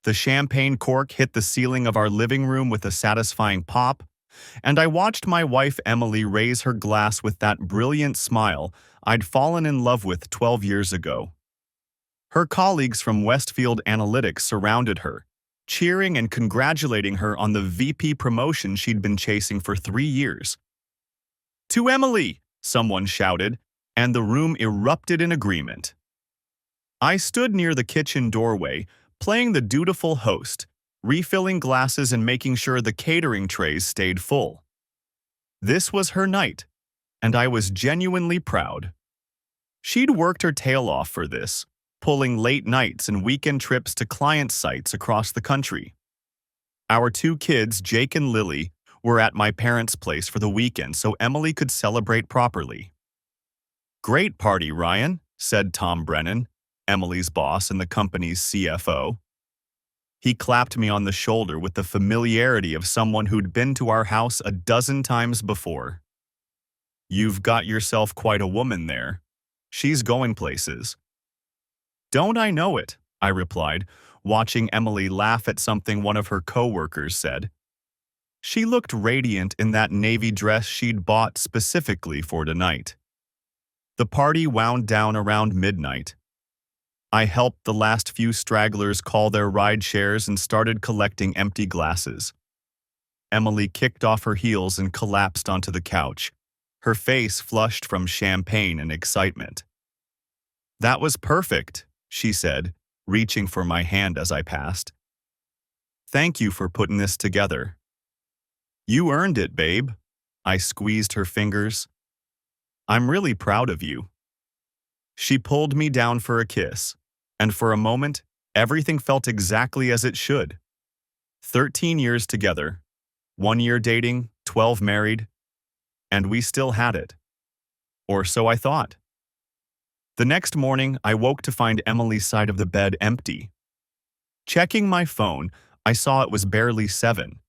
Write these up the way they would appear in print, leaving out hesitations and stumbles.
The champagne cork hit the ceiling of our living room with a satisfying pop, and I watched my wife Emily raise her glass with that brilliant smile I'd fallen in love with 12 years ago. Her colleagues from Westfield Analytics surrounded her, cheering and congratulating her on the VP promotion she'd been chasing for 3 years. "To Emily!" someone shouted, and the room erupted in agreement. I stood near the kitchen doorway, playing the dutiful host, refilling glasses and making sure the catering trays stayed full. This was her night, and I was genuinely proud. She'd worked her tail off for this, pulling late nights and weekend trips to client sites across the country. Our 2 kids, Jake and Lily, were at my parents' place for the weekend so Emily could celebrate properly. "Great party, Ryan," said Tom Brennan, Emily's boss and the company's CFO. He clapped me on the shoulder with the familiarity of someone who'd been to our house a dozen times before. "You've got yourself quite a woman there. She's going places." "Don't I know it?" I replied, watching Emily laugh at something one of her coworkers said. She looked radiant in that navy dress she'd bought specifically for tonight. The party wound down around midnight. I helped the last few stragglers call their ride shares and started collecting empty glasses. Emily kicked off her heels and collapsed onto the couch, her face flushed from champagne and excitement. "That was perfect," she said, reaching for my hand as I passed. "Thank you for putting this together." "You earned it, babe." I squeezed her fingers. "I'm really proud of you." She pulled me down for a kiss, and for a moment, everything felt exactly as it should. 13 years together, 1 year dating, 12 married, and we still had it. Or so I thought. The next morning, I woke to find Emily's side of the bed empty. Checking my phone, I saw it was barely 7.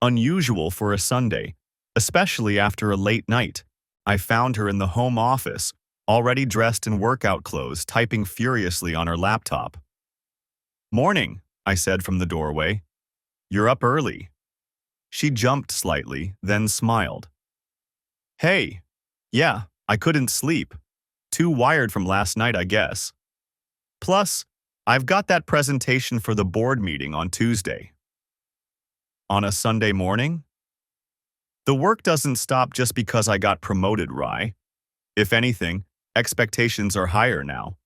Unusual for a Sunday, especially after a late night. I found her in the home office, already dressed in workout clothes, typing furiously on her laptop. "Morning," I said from the doorway. "You're up early." She jumped slightly, then smiled. "Hey, yeah, I couldn't sleep. Too wired from last night, I guess. Plus, I've got that presentation for the board meeting on Tuesday." "On a Sunday morning?" "The work doesn't stop just because I got promoted, Rye. If anything, expectations are higher now."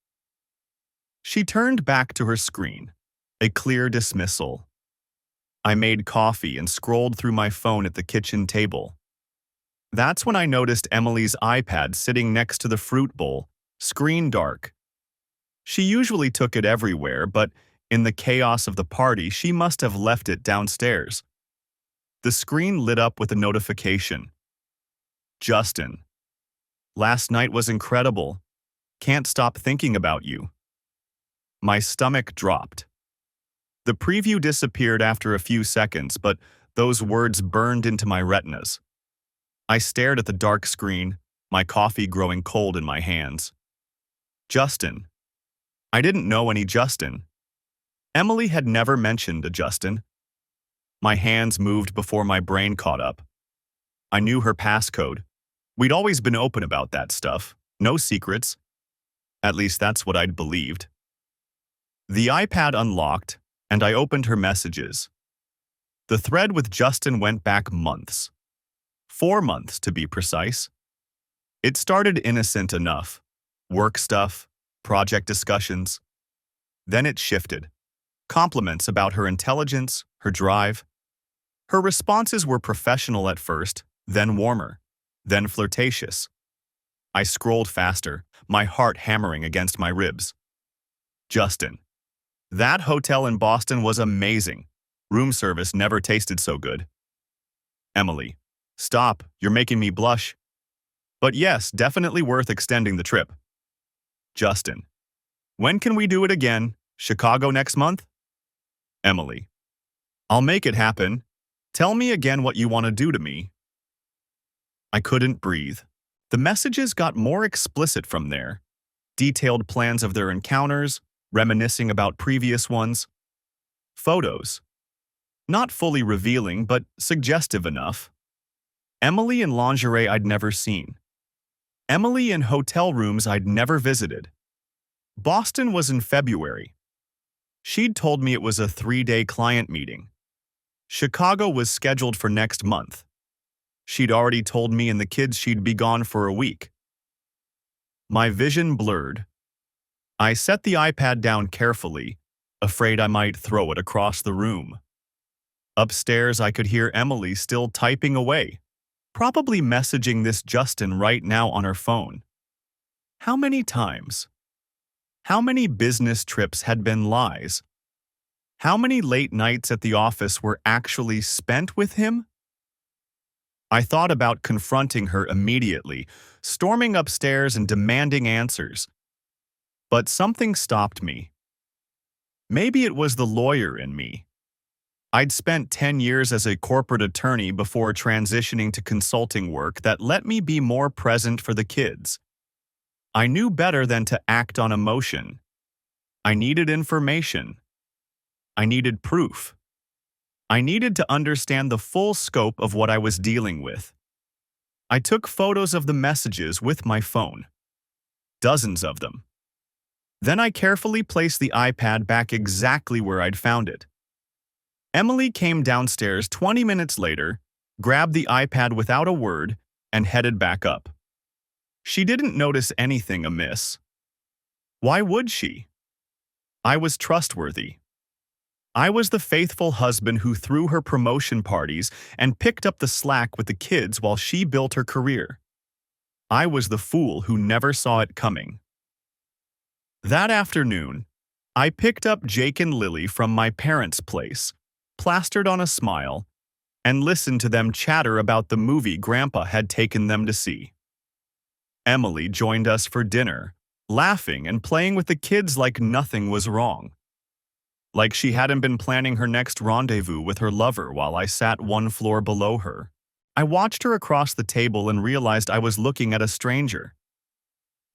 She turned back to her screen, a clear dismissal. I made coffee and scrolled through my phone at the kitchen table. That's when I noticed Emily's iPad sitting next to the fruit bowl, screen dark. She usually took it everywhere, but in the chaos of the party, she must have left it downstairs. The screen lit up with a notification. "Justin. Last night was incredible. Can't stop thinking about you." My stomach dropped. The preview disappeared after a few seconds, but those words burned into my retinas. I stared at the dark screen, my coffee growing cold in my hands. Justin. I didn't know any Justin. Emily had never mentioned a Justin. My hands moved before my brain caught up. I knew her passcode. We'd always been open about that stuff. No secrets. At least that's what I'd believed. The iPad unlocked, and I opened her messages. The thread with Justin went back months. 4 months, to be precise. It started innocent enough. Work stuff, project discussions. Then it shifted. Compliments about her intelligence, her drive. Her responses were professional at first, then warmer, then flirtatious. I scrolled faster, my heart hammering against my ribs. Justin. That hotel in Boston was amazing. Room service never tasted so good. Emily. Stop, you're making me blush. But yes, definitely worth extending the trip. Justin. When can we do it again? Chicago next month? Emily. I'll make it happen. Tell me again what you want to do to me. I couldn't breathe. The messages got more explicit from there. Detailed plans of their encounters, reminiscing about previous ones. Photos. Not fully revealing, but suggestive enough. Emily in lingerie I'd never seen. Emily in hotel rooms I'd never visited. Boston was in February. She'd told me it was a 3-day client meeting. Chicago was scheduled for next month. She'd already told me and the kids she'd be gone for a week. My vision blurred. I set the iPad down carefully, afraid I might throw it across the room. Upstairs, I could hear Emily still typing away, probably messaging this Justin right now on her phone. How many times? How many business trips had been lies? How many late nights at the office were actually spent with him? I thought about confronting her immediately, storming upstairs and demanding answers. But something stopped me. Maybe it was the lawyer in me. I'd spent 10 years as a corporate attorney before transitioning to consulting work that let me be more present for the kids. I knew better than to act on emotion. I needed information. I needed proof. I needed to understand the full scope of what I was dealing with. I took photos of the messages with my phone. Dozens of them. Then I carefully placed the iPad back exactly where I'd found it. Emily came downstairs 20 minutes later, grabbed the iPad without a word, and headed back up. She didn't notice anything amiss. Why would she? I was trustworthy. I was the faithful husband who threw her promotion parties and picked up the slack with the kids while she built her career. I was the fool who never saw it coming. That afternoon, I picked up Jake and Lily from my parents' place, plastered on a smile, and listened to them chatter about the movie Grandpa had taken them to see. Emily joined us for dinner, laughing and playing with the kids like nothing was wrong. Like she hadn't been planning her next rendezvous with her lover while I sat one floor below her. I watched her across the table and realized I was looking at a stranger.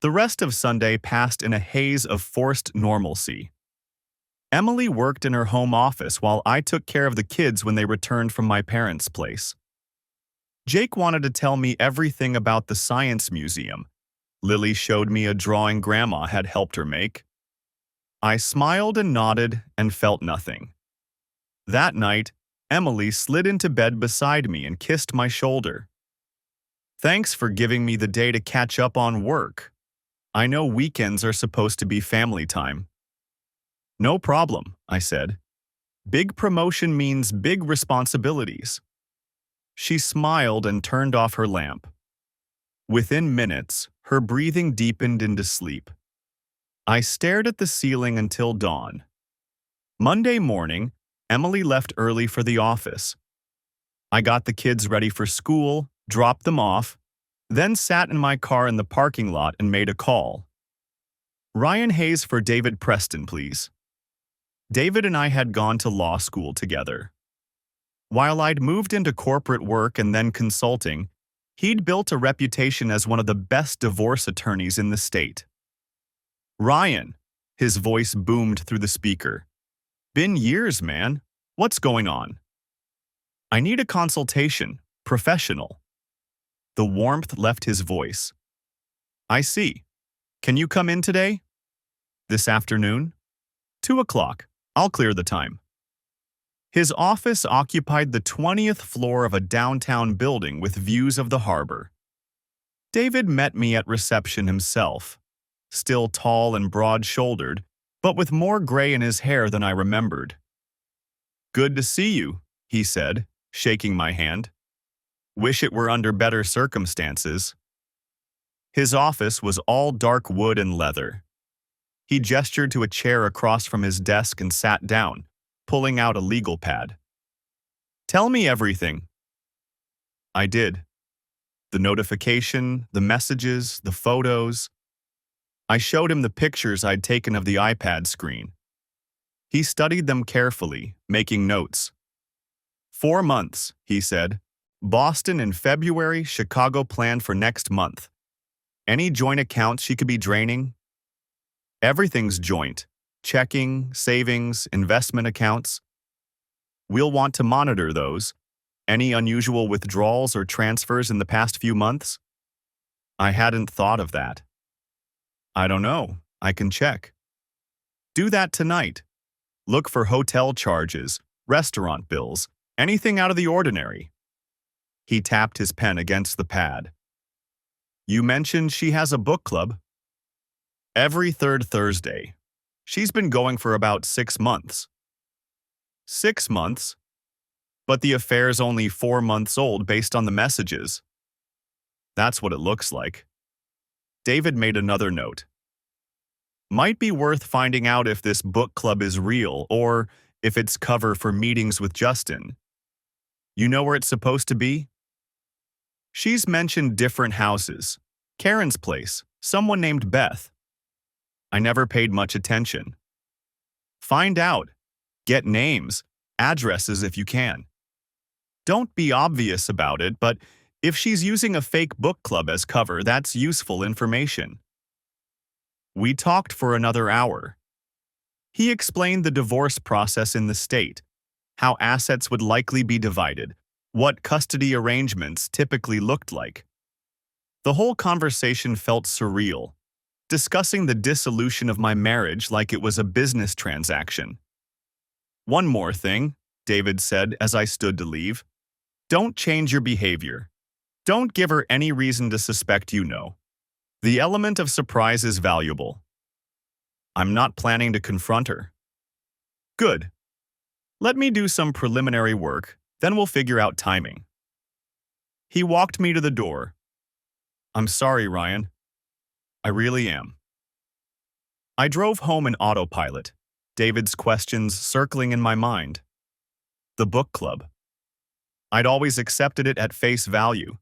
The rest of Sunday passed in a haze of forced normalcy. Emily worked in her home office while I took care of the kids when they returned from my parents' place. Jake wanted to tell me everything about the science museum. Lily showed me a drawing Grandma had helped her make. I smiled and nodded and felt nothing. That night, Emily slid into bed beside me and kissed my shoulder. Thanks for giving me the day to catch up on work. I know weekends are supposed to be family time. No problem, I said. Big promotion means big responsibilities. She smiled and turned off her lamp. Within minutes, her breathing deepened into sleep. I stared at the ceiling until dawn. Monday morning, Emily left early for the office. I got the kids ready for school, dropped them off, then sat in my car in the parking lot and made a call. Ryan Hayes for David Preston, please. David and I had gone to law school together. While I'd moved into corporate work and then consulting, he'd built a reputation as one of the best divorce attorneys in the state. Ryan, his voice boomed through the speaker. Been years, man. What's going on? I need a consultation, professional. The warmth left his voice. I see. Can you come in today? This afternoon? 2 o'clock. I'll clear the time. His office occupied the 20th floor of a downtown building with views of the harbor. David met me at reception himself, still tall and broad-shouldered, but with more gray in his hair than I remembered. Good to see you, he said, shaking my hand. Wish it were under better circumstances. His office was all dark wood and leather. He gestured to a chair across from his desk and sat down, pulling out a legal pad. Tell me everything. I did. The notification, the messages, the photos. I showed him the pictures I'd taken of the iPad screen. He studied them carefully, making notes. 4 months, he said. Boston in February, Chicago planned for next month. Any joint accounts she could be draining? Everything's joint. Checking, savings, investment accounts. We'll want to monitor those. Any unusual withdrawals or transfers in the past few months? I hadn't thought of that. I don't know. I can check. Do that tonight. Look for hotel charges, restaurant bills, anything out of the ordinary. He tapped his pen against the pad. You mentioned she has a book club? Every third Thursday. She's been going for about 6 months. 6 months? But the affair's only 4 months old based on the messages. That's what it looks like. David made another note. Might be worth finding out if this book club is real or if it's cover for meetings with Justin. You know where it's supposed to be? She's mentioned different houses. Karen's place, someone named Beth. I never paid much attention. Find out. Get names, addresses if you can. Don't be obvious about it, but if she's using a fake book club as cover, that's useful information. We talked for another hour. He explained the divorce process in the state, how assets would likely be divided, what custody arrangements typically looked like. The whole conversation felt surreal, discussing the dissolution of my marriage like it was a business transaction. One more thing, David said as I stood to leave. Don't change your behavior. Don't give her any reason to suspect you know. The element of surprise is valuable. I'm not planning to confront her. Good. Let me do some preliminary work, then we'll figure out timing. He walked me to the door. I'm sorry, Ryan. I really am. I drove home in autopilot, David's questions circling in my mind. The book club. I'd always accepted it at face value.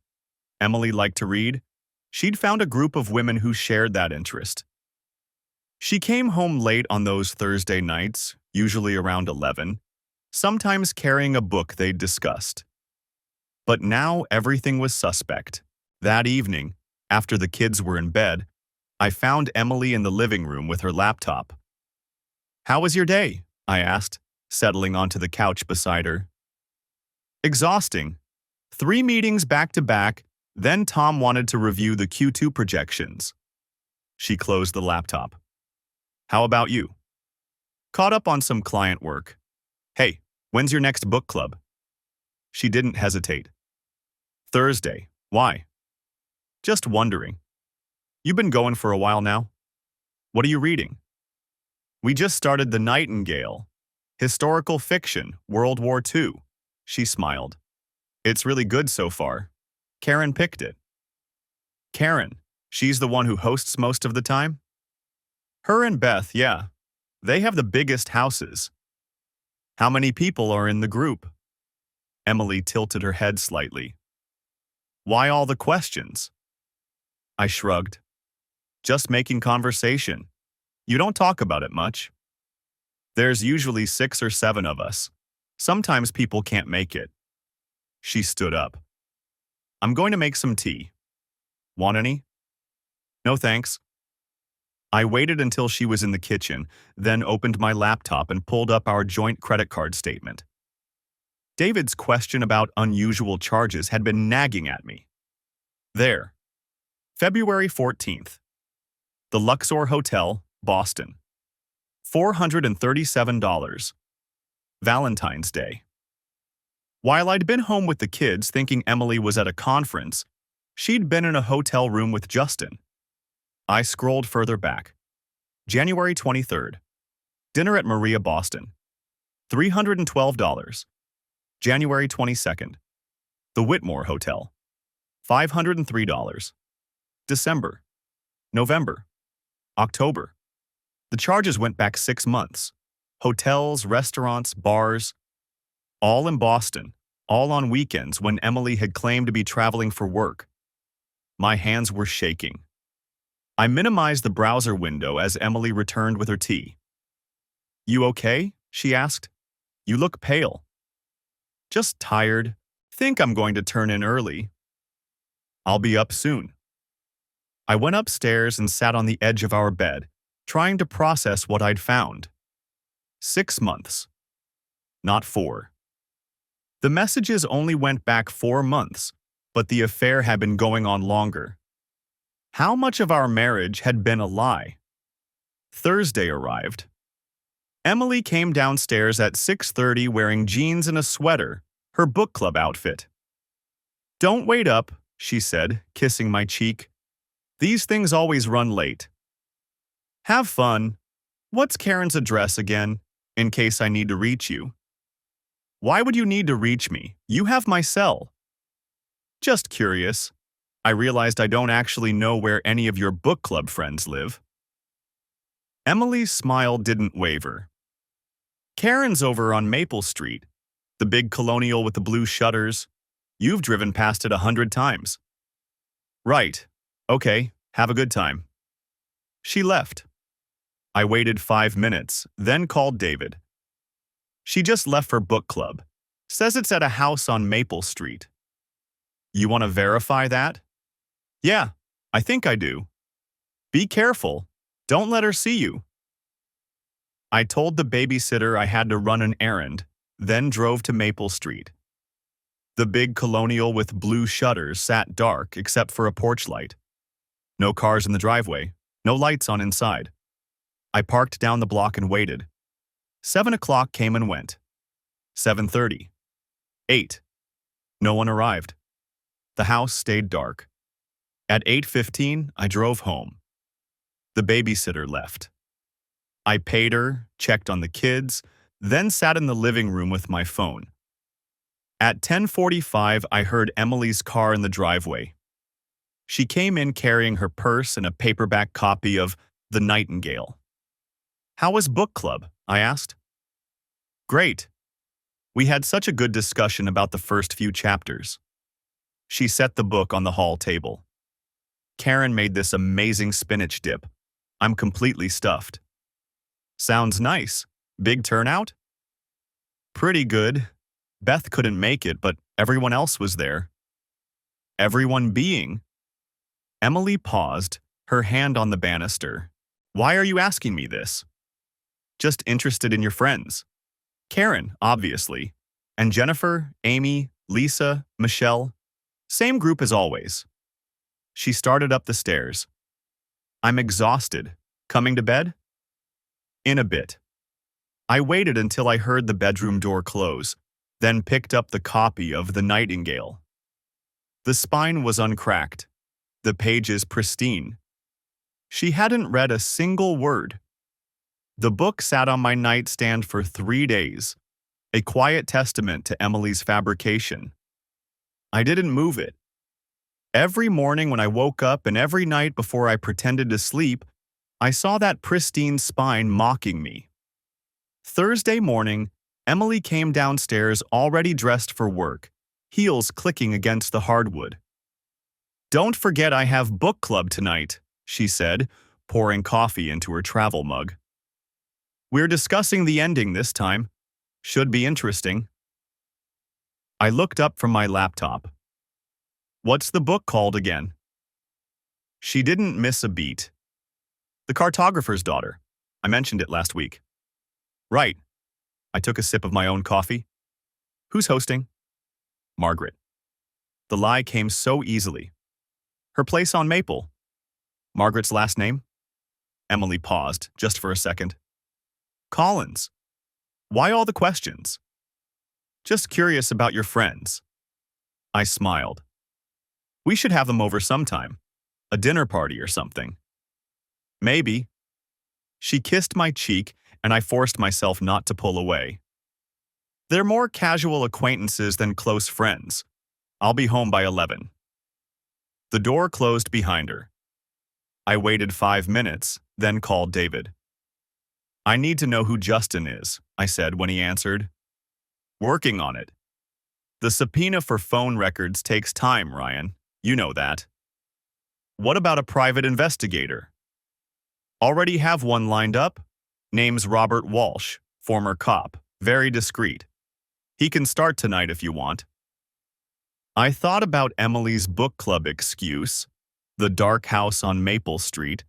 Emily liked to read. She'd found a group of women who shared that interest. She came home late on those Thursday nights, usually around 11, sometimes carrying a book they'd discussed. But now everything was suspect. That evening, after the kids were in bed, I found Emily in the living room with her laptop. How was your day? I asked, settling onto the couch beside her. Exhausting. 3 meetings back to back, then Tom wanted to review the Q2 projections. She closed the laptop. How about you? Caught up on some client work. Hey, when's your next book club? She didn't hesitate. Thursday. Why? Just wondering. You've been going for a while now? What are you reading? We just started The Nightingale. Historical fiction, World War II. She smiled. It's really good so far. Karen picked it. Karen, she's the one who hosts most of the time? Her and Beth, yeah. They have the biggest houses. How many people are in the group? Emily tilted her head slightly. Why all the questions? I shrugged. Just making conversation. You don't talk about it much. There's usually 6 or 7 of us. Sometimes people can't make it. She stood up. I'm going to make some tea. Want any? No thanks. I waited until she was in the kitchen, then opened my laptop and pulled up our joint credit card statement. David's question about unusual charges had been nagging at me. There. February 14th. The Luxor Hotel, Boston. $437. Valentine's Day. While I'd been home with the kids thinking Emily was at a conference, she'd been in a hotel room with Justin. I scrolled further back. January 23rd. Dinner at Maria Boston. $312. January 22nd. The Whitmore Hotel. $503. December. November. October. The charges went back 6 months. Hotels, restaurants, bars. All in Boston, all on weekends when Emily had claimed to be traveling for work. My hands were shaking. I minimized the browser window as Emily returned with her tea. You okay? She asked. You look pale. Just tired. Think I'm going to turn in early. I'll be up soon. I went upstairs and sat on the edge of our bed, trying to process what I'd found. 6 months. Not 4. The messages only went back 4 months, but the affair had been going on longer. How much of our marriage had been a lie? Thursday arrived. Emily came downstairs at 6:30 wearing jeans and a sweater, her book club outfit. "Don't wait up," she said, kissing my cheek. "These things always run late." "Have fun. What's Karen's address again, in case I need to reach you?" "Why would you need to reach me? You have my cell." "Just curious. I realized I don't actually know where any of your book club friends live." Emily's smile didn't waver. "Karen's over on Maple Street, the big colonial with the blue shutters. You've driven past it 100 times." "Right. Okay, have a good time." She left. I waited 5 minutes, then called David. "She just left for book club. Says it's at a house on Maple Street." "You want to verify that?" "Yeah, I think I do." "Be careful. Don't let her see you." I told the babysitter I had to run an errand, then drove to Maple Street. The big colonial with blue shutters sat dark except for a porch light. No cars in the driveway, no lights on inside. I parked down the block and waited. 7 o'clock came and went. 7:30. 8. No one arrived. The house stayed dark. At 8:15, I drove home. The babysitter left. I paid her, checked on the kids, then sat in the living room with my phone. At 10:45, I heard Emily's car in the driveway. She came in carrying her purse and a paperback copy of The Nightingale. "How was book club?" I asked. "Great. We had such a good discussion about the first few chapters." She set the book on the hall table. "Karen made this amazing spinach dip. I'm completely stuffed." "Sounds nice. Big turnout?" "Pretty good. Beth couldn't make it, but everyone else was there." "Everyone being?" Emily paused, her hand on the banister. "Why are you asking me this?" "Just interested in your friends. Karen, obviously. And Jennifer, Amy, Lisa, Michelle. Same group as always." She started up the stairs. "I'm exhausted. Coming to bed?" "In a bit." I waited until I heard the bedroom door close, then picked up the copy of The Nightingale. The spine was uncracked, the pages pristine. She hadn't read a single word. The book sat on my nightstand for 3 days, a quiet testament to Emily's fabrication. I didn't move it. Every morning when I woke up and every night before I pretended to sleep, I saw that pristine spine mocking me. Thursday morning, Emily came downstairs already dressed for work, heels clicking against the hardwood. "Don't forget I have book club tonight," she said, pouring coffee into her travel mug. "We're discussing the ending this time. Should be interesting." I looked up from my laptop. "What's the book called again?" She didn't miss a beat. "The Cartographer's Daughter. I mentioned it last week." "Right." I took a sip of my own coffee. "Who's hosting?" "Margaret." The lie came so easily. "Her place on Maple." "Margaret's last name?" Emily paused, just for a second. "Collins." "Why all the questions?" "Just curious about your friends." I smiled. "We should have them over sometime. A dinner party or something." "Maybe." She kissed my cheek, and I forced myself not to pull away. "They're more casual acquaintances than close friends. I'll be home by 11. The door closed behind her. I waited 5 minutes, then called David. "I need to know who Justin is," I said when he answered. "Working on it. The subpoena for phone records takes time, Ryan. You know that." "What about a private investigator?" "Already have one lined up. Name's Robert Walsh, former cop, very discreet. He can start tonight if you want." I thought about Emily's book club excuse, the dark house on Maple Street,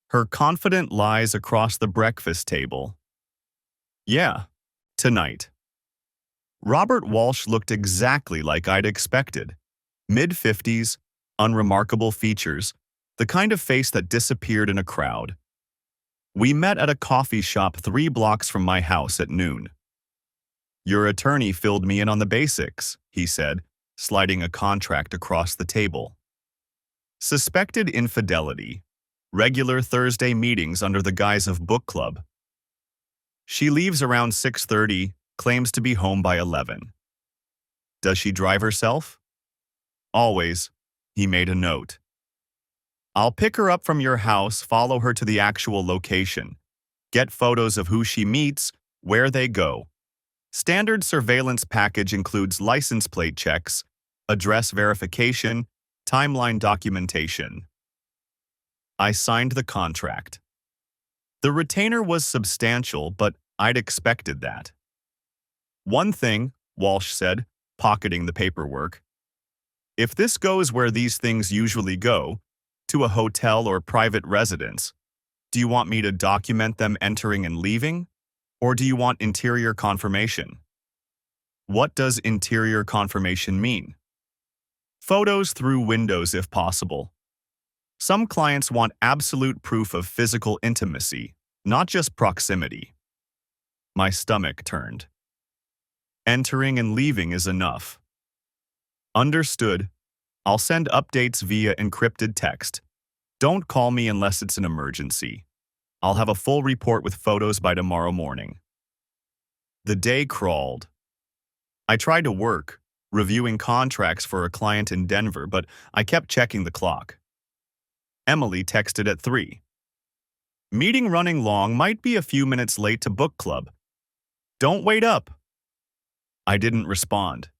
her confident lies across the breakfast table. "Yeah, tonight." Robert Walsh looked exactly like I'd expected. Mid-50s, unremarkable features, the kind of face that disappeared in a crowd. We met at a coffee shop 3 blocks from my house at noon. "Your attorney filled me in on the basics," he said, sliding a contract across the table. Suspected infidelity. Regular Thursday meetings under the guise of book club. She leaves around 6:30, claims to be home by 11. Does she drive herself? Always. He made a note. I'll pick her up from your house, follow her to the actual location. Get photos of who she meets, where they go. Standard surveillance package includes license plate checks, address verification, timeline documentation. I signed the contract. The retainer was substantial, but I'd expected that. "One thing," Walsh said, pocketing the paperwork. "If this goes where these things usually go, to a hotel or private residence, do you want me to document them entering and leaving? Or do you want interior confirmation?" What does interior confirmation mean? Photos through windows if possible. Some clients want absolute proof of physical intimacy, not just proximity. My stomach turned. Entering and leaving is enough. Understood. I'll send updates via encrypted text. Don't call me unless it's an emergency. I'll have a full report with photos by tomorrow morning. The day crawled. I tried to work, reviewing contracts for a client in Denver, but I kept checking the clock. Emily texted at 3. "Meeting running long, might be a few minutes late to book club. Don't wait up." I didn't respond.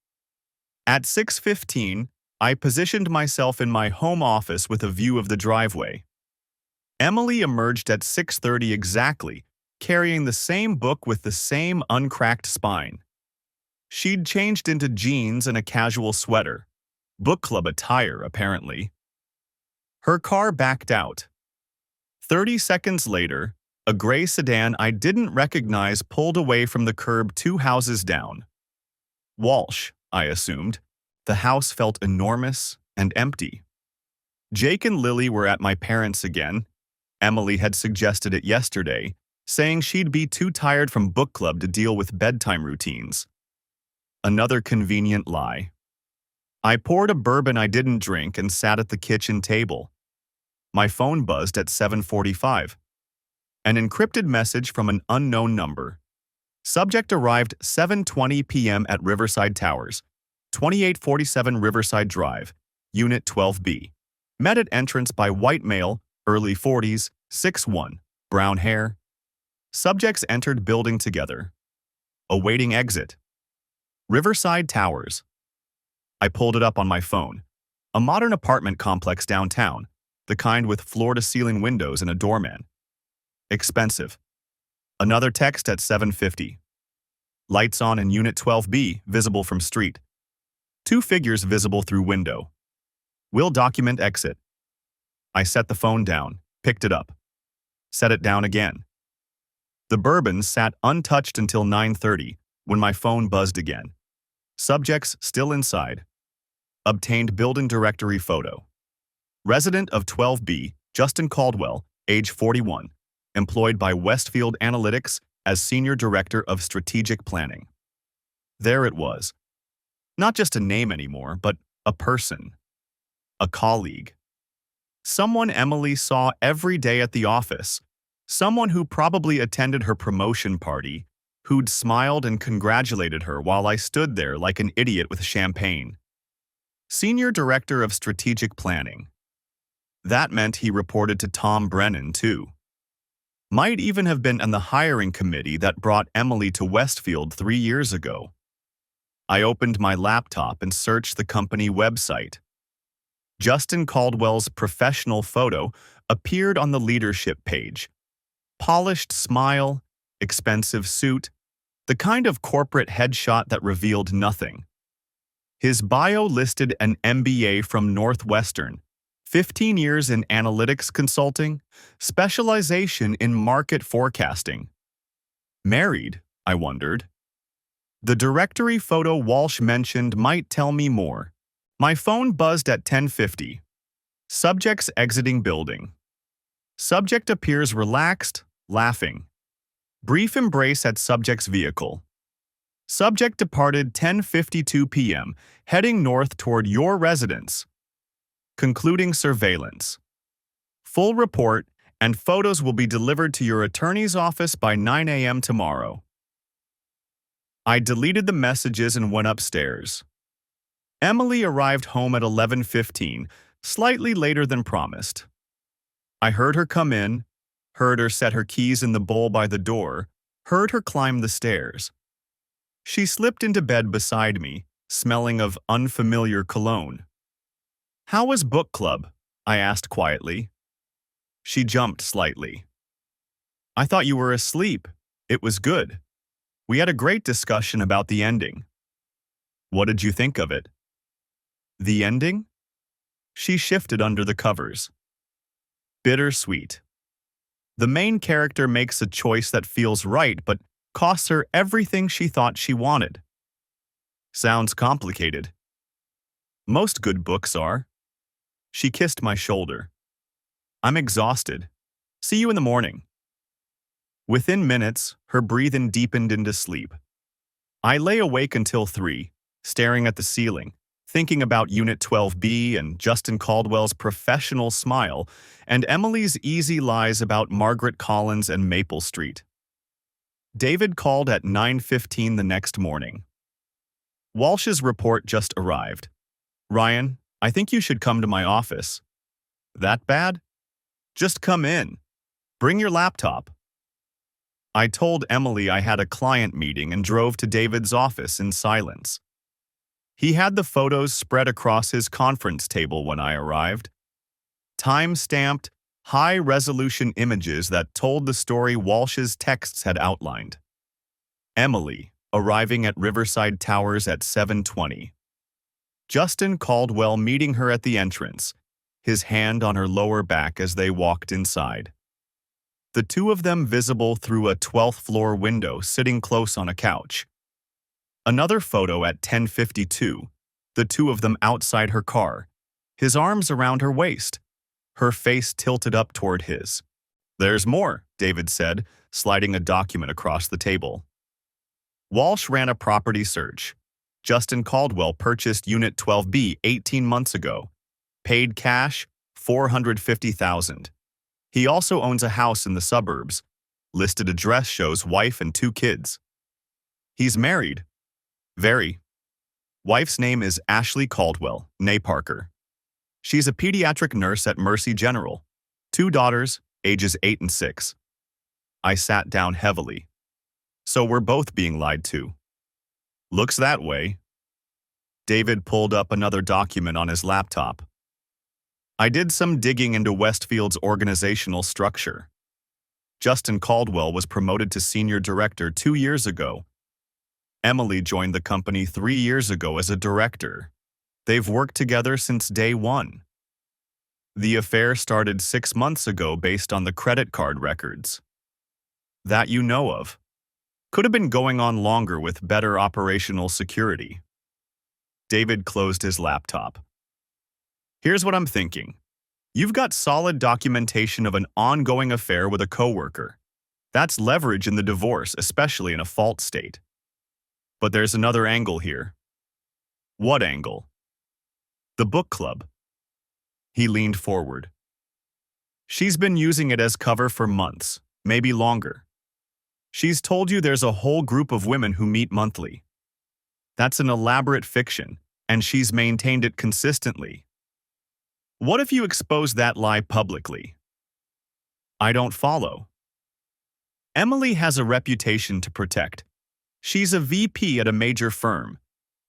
At 6:15, I positioned myself in my home office with a view of the driveway. Emily emerged at 6:30 exactly, carrying the same book with the same uncracked spine. She'd changed into jeans and a casual sweater. Book club attire, apparently. Her car backed out. 30 seconds later, a gray sedan I didn't recognize pulled away from the curb 2 houses down. Walsh, I assumed. The house felt enormous and empty. Jake and Lily were at my parents' again. Emily had suggested it yesterday, saying she'd be too tired from book club to deal with bedtime routines. Another convenient lie. I poured a bourbon I didn't drink and sat at the kitchen table. My phone buzzed at 7:45. An encrypted message from an unknown number. Subject arrived 7:20 p.m. at Riverside Towers, 2847 Riverside Drive, Unit 12B. Met at entrance by white male, early 40s, 6'1", brown hair. Subjects entered building together. Awaiting exit. Riverside Towers. I pulled it up on my phone. A modern apartment complex downtown, the kind with floor-to-ceiling windows and a doorman. Expensive. Another text at 7:50. Lights on in Unit 12B, visible from street. 2 figures visible through window. Will document exit. I set the phone down, picked it up. Set it down again. The bourbon sat untouched until 9:30, when my phone buzzed again. Subjects still inside. Obtained building directory photo. Resident of 12B, Justin Caldwell, age 41, employed by Westfield Analytics as Senior Director of Strategic Planning. There it was. Not just a name anymore, but a person. A colleague. Someone Emily saw every day at the office. Someone who probably attended her promotion party, who'd smiled and congratulated her while I stood there like an idiot with champagne. Senior Director of Strategic Planning. That meant he reported to Tom Brennan, too. Might even have been in the hiring committee that brought Emily to Westfield 3 years ago. I opened my laptop and searched the company website. Justin Caldwell's professional photo appeared on the leadership page. Polished smile, expensive suit, the kind of corporate headshot that revealed nothing. His bio listed an MBA from Northwestern, 15 years in analytics consulting, specialization in market forecasting. Married, I wondered. The directory photo Walsh mentioned might tell me more. My phone buzzed at 10:50. Subjects exiting building. Subject appears relaxed, laughing. Brief embrace at subject's vehicle. Subject departed 10:52 p.m., heading north toward your residence. Concluding surveillance. Full report and photos will be delivered to your attorney's office by 9 a.m. tomorrow. I deleted the messages and went upstairs. Emily arrived home at 11:15, slightly later than promised. I heard her come in, heard her set her keys in the bowl by the door, heard her climb the stairs. She slipped into bed beside me, smelling of unfamiliar cologne. "How was book club?" I asked quietly. She jumped slightly. "I thought you were asleep. It was good. We had a great discussion about the ending." "What did you think of it?" "The ending?" She shifted under the covers. "Bittersweet. The main character makes a choice that feels right but costs her everything she thought she wanted." "Sounds complicated." "Most good books are." She kissed my shoulder. "I'm exhausted. See you in the morning." Within minutes, her breathing deepened into sleep. I lay awake until 3, staring at the ceiling, thinking about Unit 12B and Justin Caldwell's professional smile and Emily's easy lies about Margaret Collins and Maple Street. David called at 9:15 the next morning. "Walsh's report just arrived. Ryan, I think you should come to my office." "That bad?" "Just come in. Bring your laptop." I told Emily I had a client meeting and drove to David's office in silence. He had the photos spread across his conference table when I arrived. Time-stamped, high-resolution images that told the story Walsh's texts had outlined. Emily, arriving at Riverside Towers at 7:20. Justin Caldwell meeting her at the entrance, his hand on her lower back as they walked inside. The two of them visible through a 12th-floor window sitting close on a couch. Another photo at 10:52, the two of them outside her car, his arms around her waist, her face tilted up toward his. "There's more," David said, sliding a document across the table. Walsh ran a property search. Justin Caldwell purchased Unit 12B 18 months ago. Paid cash, $450,000. He also owns a house in the suburbs. Listed address shows wife and 2 kids. He's married. Very. Wife's name is Ashley Caldwell, née Parker. She's a pediatric nurse at Mercy General. 2 daughters, ages 8 and 6. I sat down heavily. So we're both being lied to. Looks that way. David pulled up another document on his laptop. I did some digging into Westfield's organizational structure. Justin Caldwell was promoted to senior director 2 years ago. Emily joined the company 3 years ago as a director. They've worked together since day one. The affair started 6 months ago based on the credit card records. That you know of. Could have been going on longer with better operational security. David closed his laptop. Here's what I'm thinking. You've got solid documentation of an ongoing affair with a coworker. That's leverage in the divorce, especially in a fault state. But there's another angle here. What angle? The book club. He leaned forward. She's been using it as cover for months, maybe longer. She's told you there's a whole group of women who meet monthly. That's an elaborate fiction, and she's maintained it consistently. What if you expose that lie publicly? I don't follow. Emily has a reputation to protect. She's a VP at a major firm.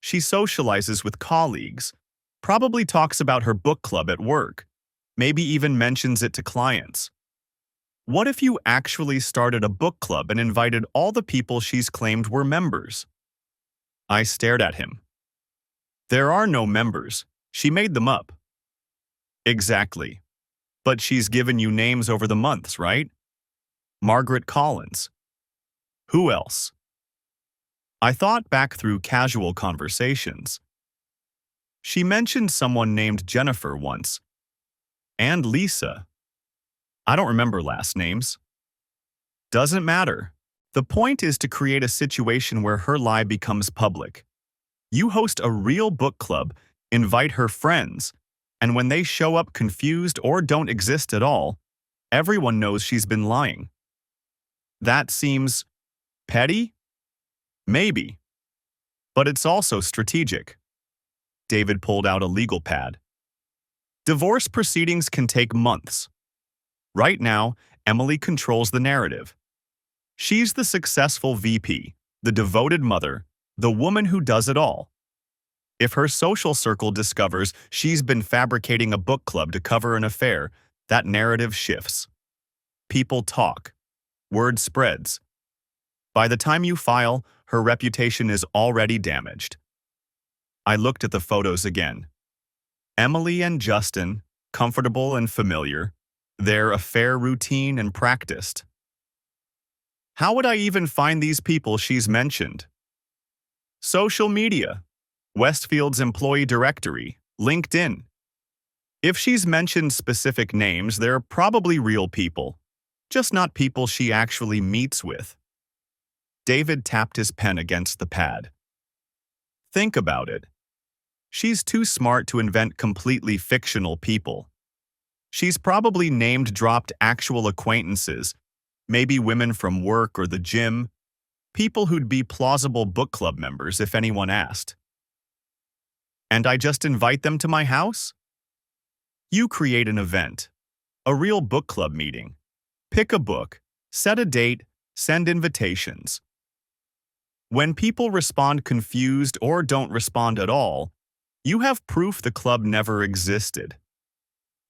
She socializes with colleagues, probably talks about her book club at work, maybe even mentions it to clients. What if you actually started a book club and invited all the people she's claimed were members? I stared at him. There are no members. She made them up. Exactly. But she's given you names over the months, right? Margaret Collins. Who else? I thought back through casual conversations. She mentioned someone named Jennifer once, and Lisa. I don't remember last names. Doesn't matter. The point is to create a situation where her lie becomes public. You host a real book club, invite her friends, and when they show up confused or don't exist at all, everyone knows she's been lying. That seems petty? Maybe. But it's also strategic. David pulled out a legal pad. Divorce proceedings can take months. Right now, Emily controls the narrative. She's the successful VP, the devoted mother, the woman who does it all. If her social circle discovers she's been fabricating a book club to cover an affair, that narrative shifts. People talk. Word spreads. By the time you file, her reputation is already damaged. I looked at the photos again. Emily and Justin, comfortable and familiar, their affair routine and practiced. How would I even find these people she's mentioned? Social media, Westfield's employee directory, LinkedIn. If she's mentioned specific names, they're probably real people, just not people she actually meets with. David tapped his pen against the pad. Think about it. She's too smart to invent completely fictional people. She's probably name-dropped actual acquaintances, maybe women from work or the gym, people who'd be plausible book club members if anyone asked. And I just invite them to my house? You create an event, a real book club meeting. Pick a book, set a date, send invitations. When people respond confused or don't respond at all, you have proof the club never existed.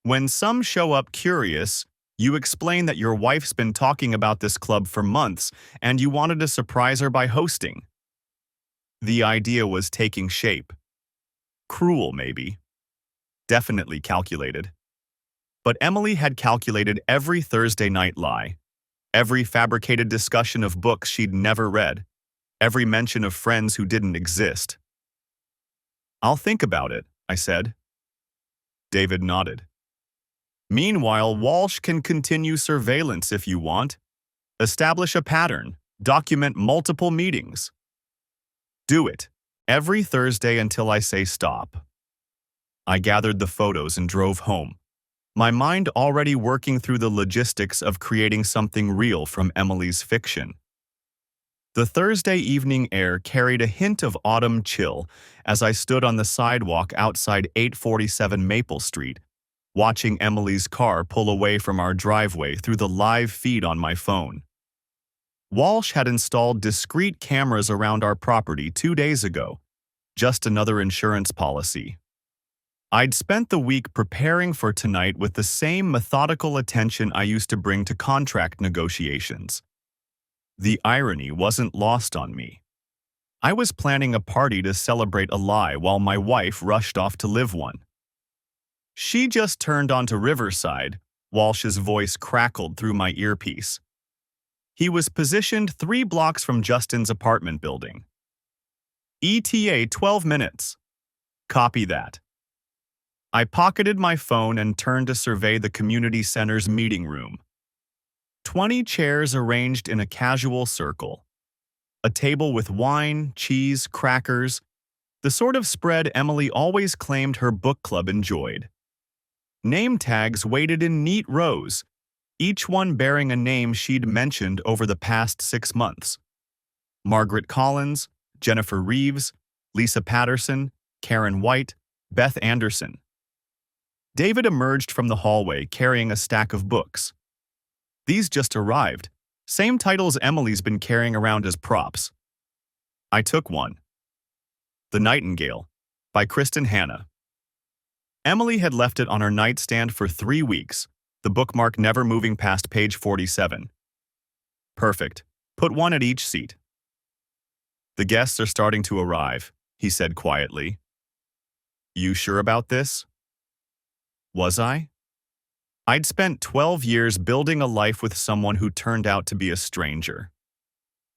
When some show up curious, you explain that your wife's been talking about this club for months and you wanted to surprise her by hosting. The idea was taking shape. Cruel, maybe. Definitely calculated. But Emily had calculated every Thursday night lie, every fabricated discussion of books she'd never read, every mention of friends who didn't exist. I'll think about it, I said. David nodded. Meanwhile, Walsh can continue surveillance if you want. Establish a pattern. Document multiple meetings. Do it. Every Thursday until I say stop. I gathered the photos and drove home, my mind already working through the logistics of creating something real from Emily's fiction. The Thursday evening air carried a hint of autumn chill as I stood on the sidewalk outside 847 Maple Street, watching Emily's car pull away from our driveway through the live feed on my phone. Walsh had installed discrete cameras around our property 2 days ago, just another insurance policy. I'd spent the week preparing for tonight with the same methodical attention I used to bring to contract negotiations. The irony wasn't lost on me. I was planning a party to celebrate a lie while my wife rushed off to live one. She just turned onto Riverside, Walsh's voice crackled through my earpiece. He was positioned 3 blocks from Justin's apartment building. ETA 12 minutes. Copy that. I pocketed my phone and turned to survey the community center's meeting room. 20 chairs arranged in a casual circle. A table with wine, cheese, crackers, the sort of spread Emily always claimed her book club enjoyed. Name tags waited in neat rows, each one bearing a name she'd mentioned over the past 6 months. Margaret Collins, Jennifer Reeves, Lisa Patterson, Karen White, Beth Anderson. David emerged from the hallway carrying a stack of books. These just arrived, same titles Emily's been carrying around as props. I took one. The Nightingale, by Kristen Hanna. Emily had left it on her nightstand for 3 weeks, the bookmark never moving past page 47. Perfect. Put one at each seat. The guests are starting to arrive, he said quietly. You sure about this? Was I? I'd spent 12 years building a life with someone who turned out to be a stranger.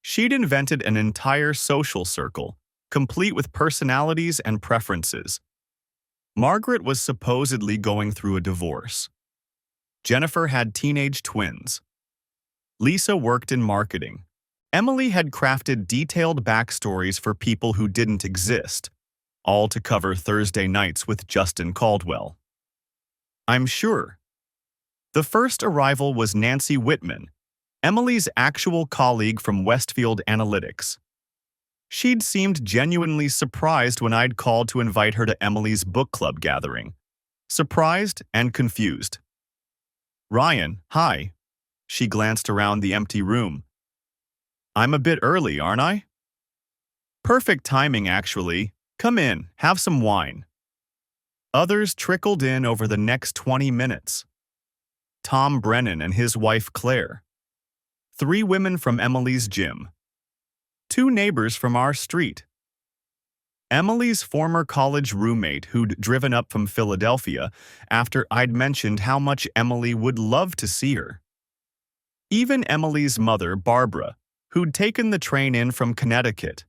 She'd invented an entire social circle, complete with personalities and preferences. Margaret was supposedly going through a divorce. Jennifer had teenage twins. Lisa worked in marketing. Emily had crafted detailed backstories for people who didn't exist, all to cover Thursday nights with Justin Caldwell. I'm sure. The first arrival was Nancy Whitman, Emily's actual colleague from Westfield Analytics. She'd seemed genuinely surprised when I'd called to invite her to Emily's book club gathering. Surprised and confused. Ryan, hi. She glanced around the empty room. I'm a bit early, aren't I? Perfect timing, actually. Come in, have some wine. Others trickled in over the next 20 minutes. Tom Brennan and his wife Claire. 3 women from Emily's gym. 2 neighbors from our street. Emily's former college roommate who'd driven up from Philadelphia after I'd mentioned how much Emily would love to see her. Even Emily's mother, Barbara, who'd taken the train in from Connecticut.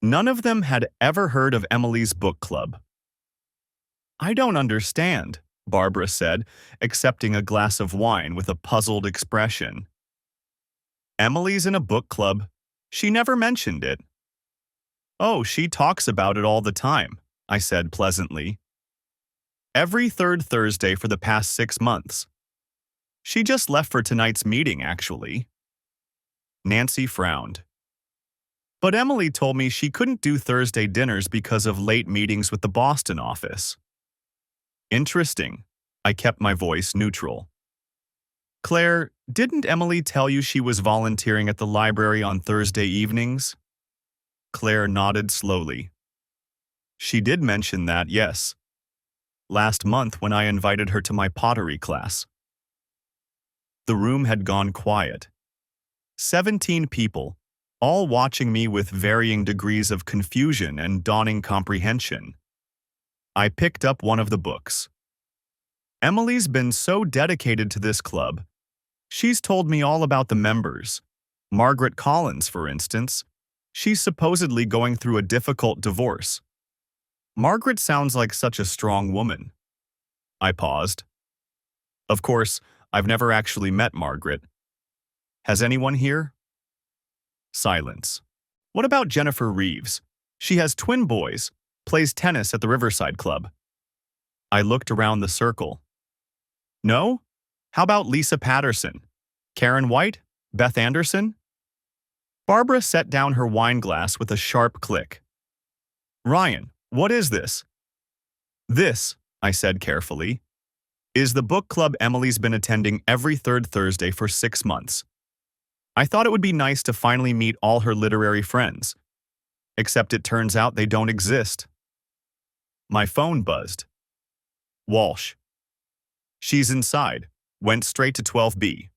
None of them had ever heard of Emily's book club. I don't understand, Barbara said, accepting a glass of wine with a puzzled expression. Emily's in a book club. She never mentioned it. Oh, she talks about it all the time, I said pleasantly. Every third Thursday for the past 6 months. She just left for tonight's meeting, actually. Nancy frowned. But Emily told me she couldn't do Thursday dinners because of late meetings with the Boston office. Interesting. I kept my voice neutral. Claire, didn't Emily tell you she was volunteering at the library on Thursday evenings? Claire nodded slowly. She did mention that, yes. Last month when I invited her to my pottery class. The room had gone quiet. 17 people, all watching me with varying degrees of confusion and dawning comprehension. I picked up one of the books. Emily's been so dedicated to this club. She's told me all about the members. Margaret Collins, for instance. She's supposedly going through a difficult divorce. Margaret sounds like such a strong woman. I paused. Of course, I've never actually met Margaret. Has anyone here? Silence. What about Jennifer Reeves? She has twin boys, plays tennis at the Riverside Club. I looked around the circle. No? How about Lisa Patterson? Karen White? Beth Anderson? Barbara set down her wine glass with a sharp click. Ryan, what is this? This, I said carefully, is the book club Emily's been attending every third Thursday for 6 months. I thought it would be nice to finally meet all her literary friends. Except it turns out they don't exist. My phone buzzed. Walsh. She's inside. Went straight to 12B.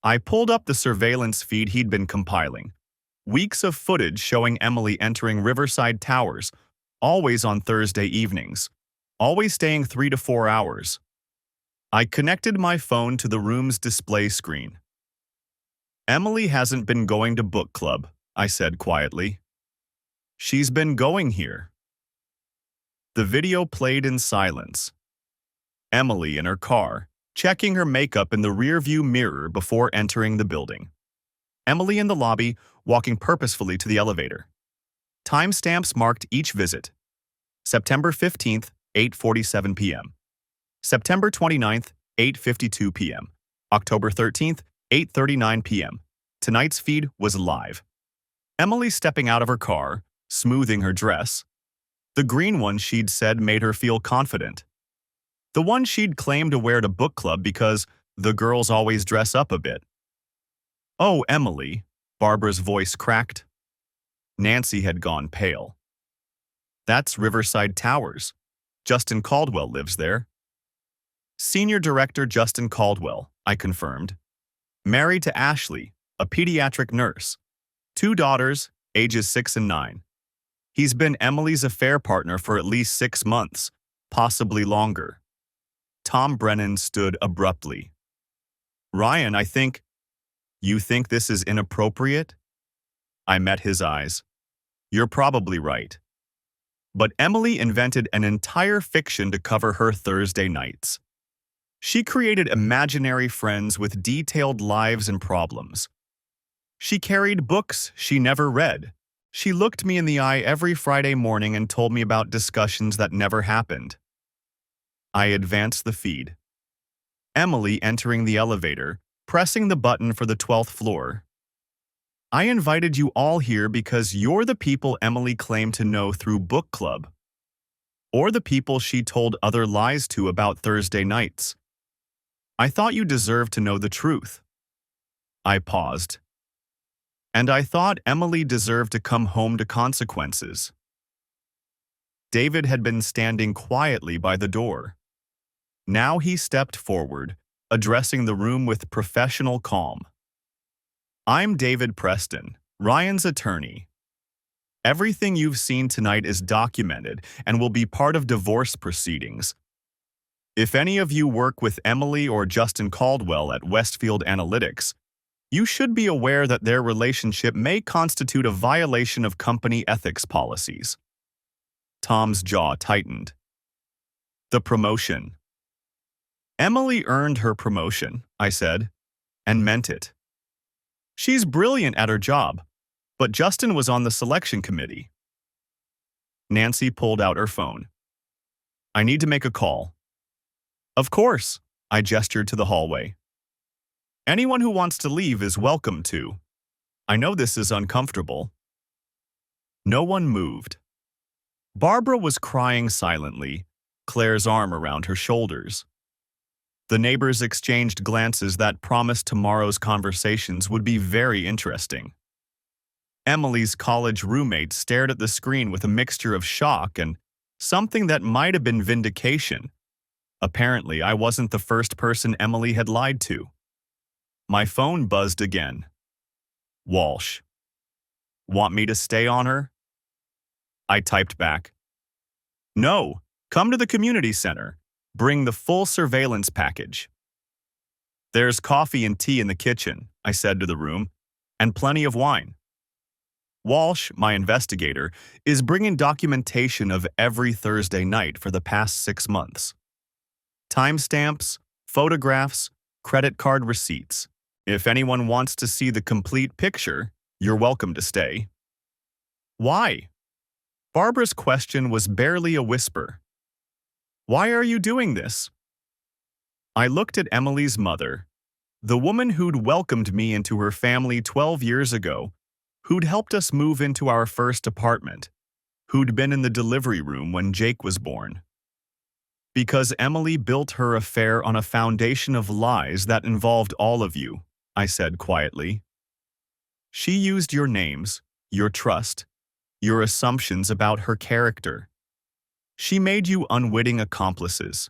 I pulled up the surveillance feed he'd been compiling. Weeks of footage showing Emily entering Riverside Towers, always on Thursday evenings, always staying 3 to 4 hours. I connected my phone to the room's display screen. Emily hasn't been going to book club, I said quietly. She's been going here. The video played in silence. Emily in her car, checking her makeup in the rearview mirror before entering the building. Emily in the lobby, walking purposefully to the elevator. Timestamps marked each visit. September 15th, 8:47 p.m. September 29th, 8:52 p.m. October 13th, 8:39 p.m. Tonight's feed was live. Emily stepping out of her car, smoothing her dress. The green one she'd said made her feel confident. The one she'd claimed to wear to book club because the girls always dress up a bit. Oh, Emily, Barbara's voice cracked. Nancy had gone pale. That's Riverside Towers. Justin Caldwell lives there. Senior Director Justin Caldwell, I confirmed. Married to Ashley, a pediatric nurse. 2 daughters, ages 6 and 9. He's been Emily's affair partner for at least 6 months, possibly longer. Tom Brennan stood abruptly. Ryan, I think... You think this is inappropriate? I met his eyes. You're probably right. But Emily invented an entire fiction to cover her Thursday nights. She created imaginary friends with detailed lives and problems. She carried books she never read. She looked me in the eye every Friday morning and told me about discussions that never happened. I advanced the feed. Emily entering the elevator, pressing the button for the 12th floor. I invited you all here because you're the people Emily claimed to know through book club, or the people she told other lies to about Thursday nights. I thought you deserved to know the truth. I paused. And I thought Emily deserved to come home to consequences. David had been standing quietly by the door. Now he stepped forward, addressing the room with professional calm. I'm David Preston, Ryan's attorney. Everything you've seen tonight is documented and will be part of divorce proceedings. If any of you work with Emily or Justin Caldwell at Westfield Analytics, you should be aware that their relationship may constitute a violation of company ethics policies. Tom's jaw tightened. The promotion. Emily earned her promotion, I said, and meant it. She's brilliant at her job, but Justin was on the selection committee. Nancy pulled out her phone. I need to make a call. Of course, I gestured to the hallway. Anyone who wants to leave is welcome to. I know this is uncomfortable. No one moved. Barbara was crying silently, Claire's arm around her shoulders. The neighbors exchanged glances that promised tomorrow's conversations would be very interesting. Emily's college roommate stared at the screen with a mixture of shock and something that might have been vindication. Apparently, I wasn't the first person Emily had lied to. My phone buzzed again. Walsh. Want me to stay on her? I typed back. No, come to the community center. Bring the full surveillance package. There's coffee and tea in the kitchen, I said to the room, and plenty of wine. Walsh, my investigator, is bringing documentation of every Thursday night for the past 6 months. Timestamps, photographs, credit card receipts. If anyone wants to see the complete picture, you're welcome to stay. Why? Barbara's question was barely a whisper. Why are you doing this? I looked at Emily's mother, the woman who'd welcomed me into her family 12 years ago, who'd helped us move into our first apartment, who'd been in the delivery room when Jake was born. Because Emily built her affair on a foundation of lies that involved all of you, I said quietly. She used your names, your trust, your assumptions about her character. She made you unwitting accomplices.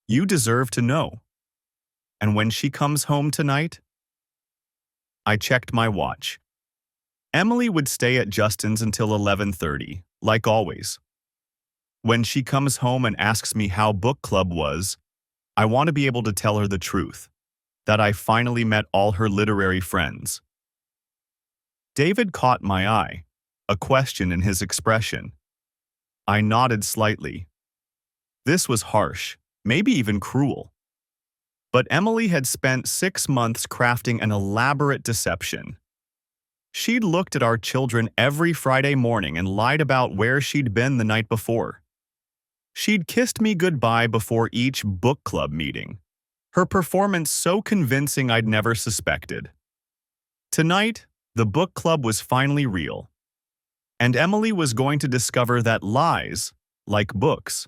You deserve to know. And when she comes home tonight? I checked my watch. Emily would stay at Justin's until 11:30, like always. When she comes home and asks me how book club was, I want to be able to tell her the truth, that I finally met all her literary friends. David caught my eye, a question in his expression. I nodded slightly. This was harsh, maybe even cruel. But Emily had spent 6 months crafting an elaborate deception. She'd looked at our children every Friday morning and lied about where she'd been the night before. She'd kissed me goodbye before each book club meeting, her performance so convincing I'd never suspected. Tonight, the book club was finally real. And Emily was going to discover that lies, like books,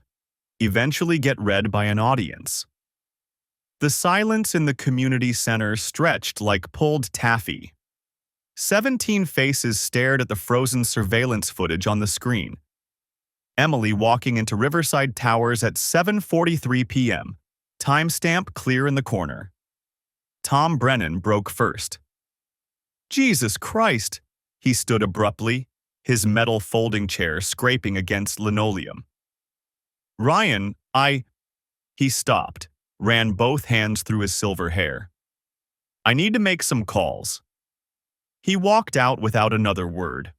eventually get read by an audience. The silence in the community center stretched like pulled taffy. 17 faces stared at the frozen surveillance footage on the screen. Emily walking into Riverside Towers at 7:43 p.m., timestamp clear in the corner. Tom Brennan broke first. Jesus Christ! He stood abruptly, his metal folding chair scraping against linoleum. Ryan, He stopped, ran both hands through his silver hair. I need to make some calls. He walked out without another word.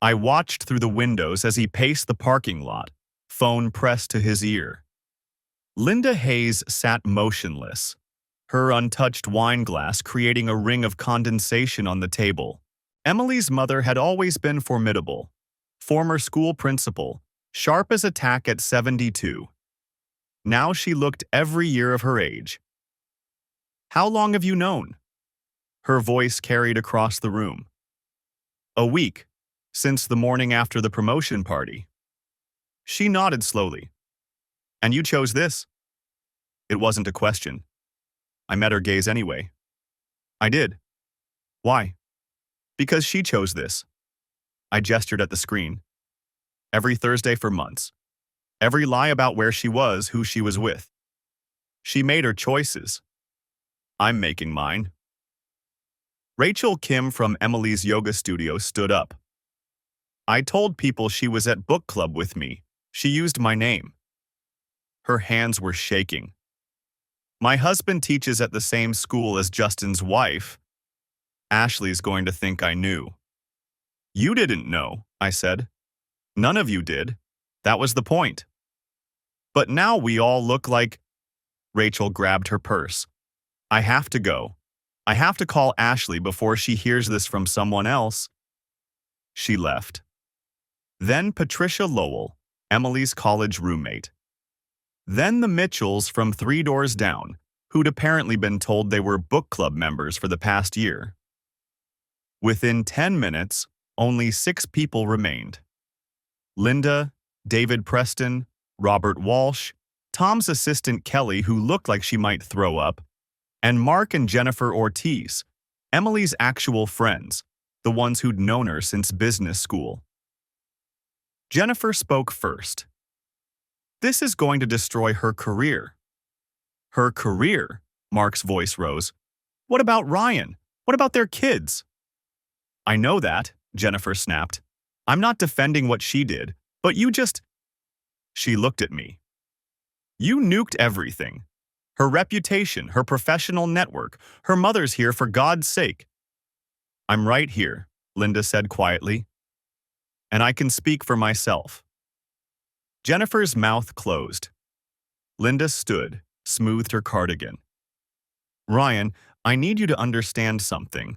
I watched through the windows as he paced the parking lot, phone pressed to his ear. Linda Hayes sat motionless, her untouched wine glass creating a ring of condensation on the table. Emily's mother had always been formidable. Former school principal, sharp as a tack at 72. Now she looked every year of her age. How long have you known? Her voice carried across the room. A week, since the morning after the promotion party. She nodded slowly. And you chose this? It wasn't a question. I met her gaze anyway. I did. Why? Because she chose this. I gestured at the screen. Every Thursday for months. Every lie about where she was, who she was with. She made her choices. I'm making mine. Rachel Kim from Emily's yoga studio stood up. I told people she was at book club with me. She used my name. Her hands were shaking. My husband teaches at the same school as Justin's wife. Ashley's going to think I knew. You didn't know, I said. None of you did. That was the point. But now we all look like… Rachel grabbed her purse. I have to go. I have to call Ashley before she hears this from someone else. She left. Then Patricia Lowell, Emily's college roommate. Then the Mitchells from 3 doors down, who'd apparently been told they were book club members for the past year. Within 10 minutes, only 6 people remained. Linda, David Preston, Robert Walsh, Tom's assistant Kelly, who looked like she might throw up, and Mark and Jennifer Ortiz, Emily's actual friends, the ones who'd known her since business school. Jennifer spoke first. This is going to destroy her career. Her career? Mark's voice rose. What about Ryan? What about their kids? I know that, Jennifer snapped. I'm not defending what she did, but you just… She looked at me. You nuked everything. Her reputation, her professional network, her mother's here for God's sake. I'm right here, Linda said quietly. And I can speak for myself. Jennifer's mouth closed. Linda stood, smoothed her cardigan. Ryan, I need you to understand something.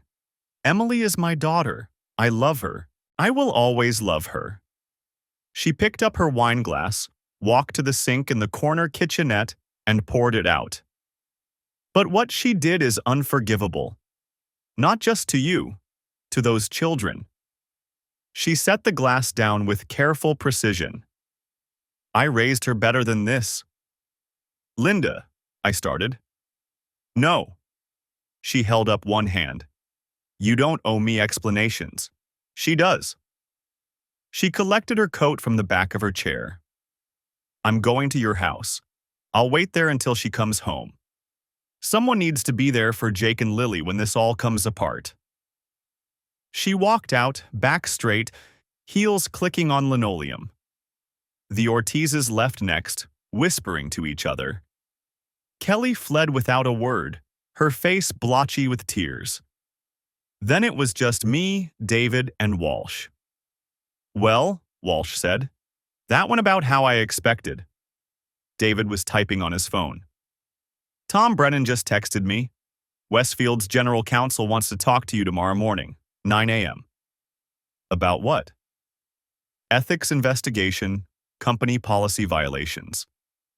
Emily is my daughter. I love her. I will always love her. She picked up her wine glass, walked to the sink in the corner kitchenette, and poured it out. But what she did is unforgivable. Not just to you, to those children. She set the glass down with careful precision. I raised her better than this. Linda, I started. No. She held up one hand. You don't owe me explanations. She does. She collected her coat from the back of her chair. I'm going to your house. I'll wait there until she comes home. Someone needs to be there for Jake and Lily when this all comes apart. She walked out, back straight, heels clicking on linoleum. The Ortizes left next, whispering to each other. Kelly fled without a word, her face blotchy with tears. Then it was just me, David, and Walsh. Well, Walsh said, that went about how I expected. David was typing on his phone. Tom Brennan just texted me. Westfield's general counsel wants to talk to you tomorrow morning, 9 a.m. About what? Ethics investigation, company policy violations.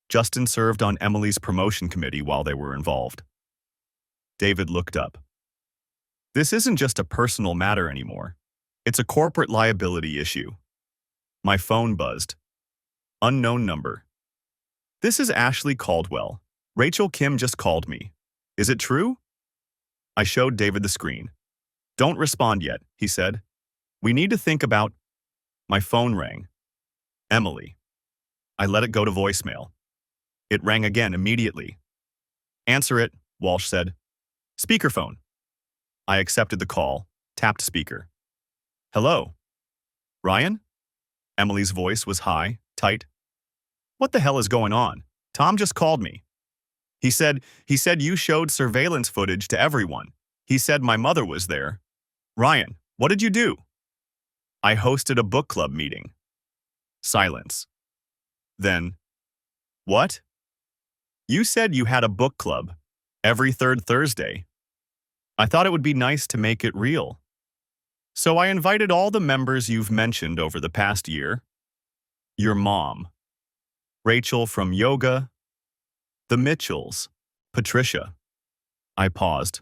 Justin served on Emily's promotion committee while they were involved. David looked up. This isn't just a personal matter anymore. It's a corporate liability issue. My phone buzzed. Unknown number. This is Ashley Caldwell. Rachel Kim just called me. Is it true? I showed David the screen. Don't respond yet, he said. We need to think about… My phone rang. Emily. I let it go to voicemail. It rang again immediately. Answer it, Walsh said. Speakerphone. I accepted the call, tapped speaker. Hello? Ryan? Emily's voice was high, tight. What the hell is going on? Tom just called me. He said you showed surveillance footage to everyone. He said my mother was there. Ryan, what did you do? I hosted a book club meeting. Silence. Then, what? You said you had a book club every third Thursday. I thought it would be nice to make it real. So I invited all the members you've mentioned over the past year. Your mom, Rachel from yoga, the Mitchells, Patricia. I paused.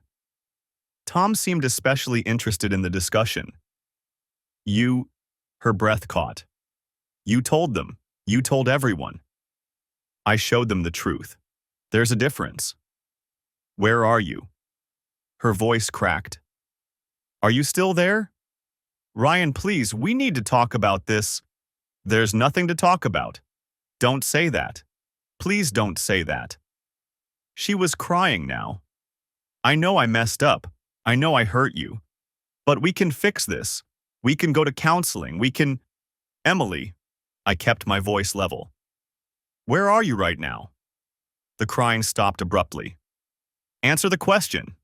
Tom seemed especially interested in the discussion. You, her breath caught. You told them. You told everyone. I showed them the truth. There's a difference. Where are you? Her voice cracked. Are you still there? Ryan, please, we need to talk about this. There's nothing to talk about. Don't say that. Please don't say that. She was crying now. I know I messed up. I know I hurt you. But we can fix this. We can go to counseling. We can… Emily, I kept my voice level. Where are you right now? The crying stopped abruptly. Answer the question.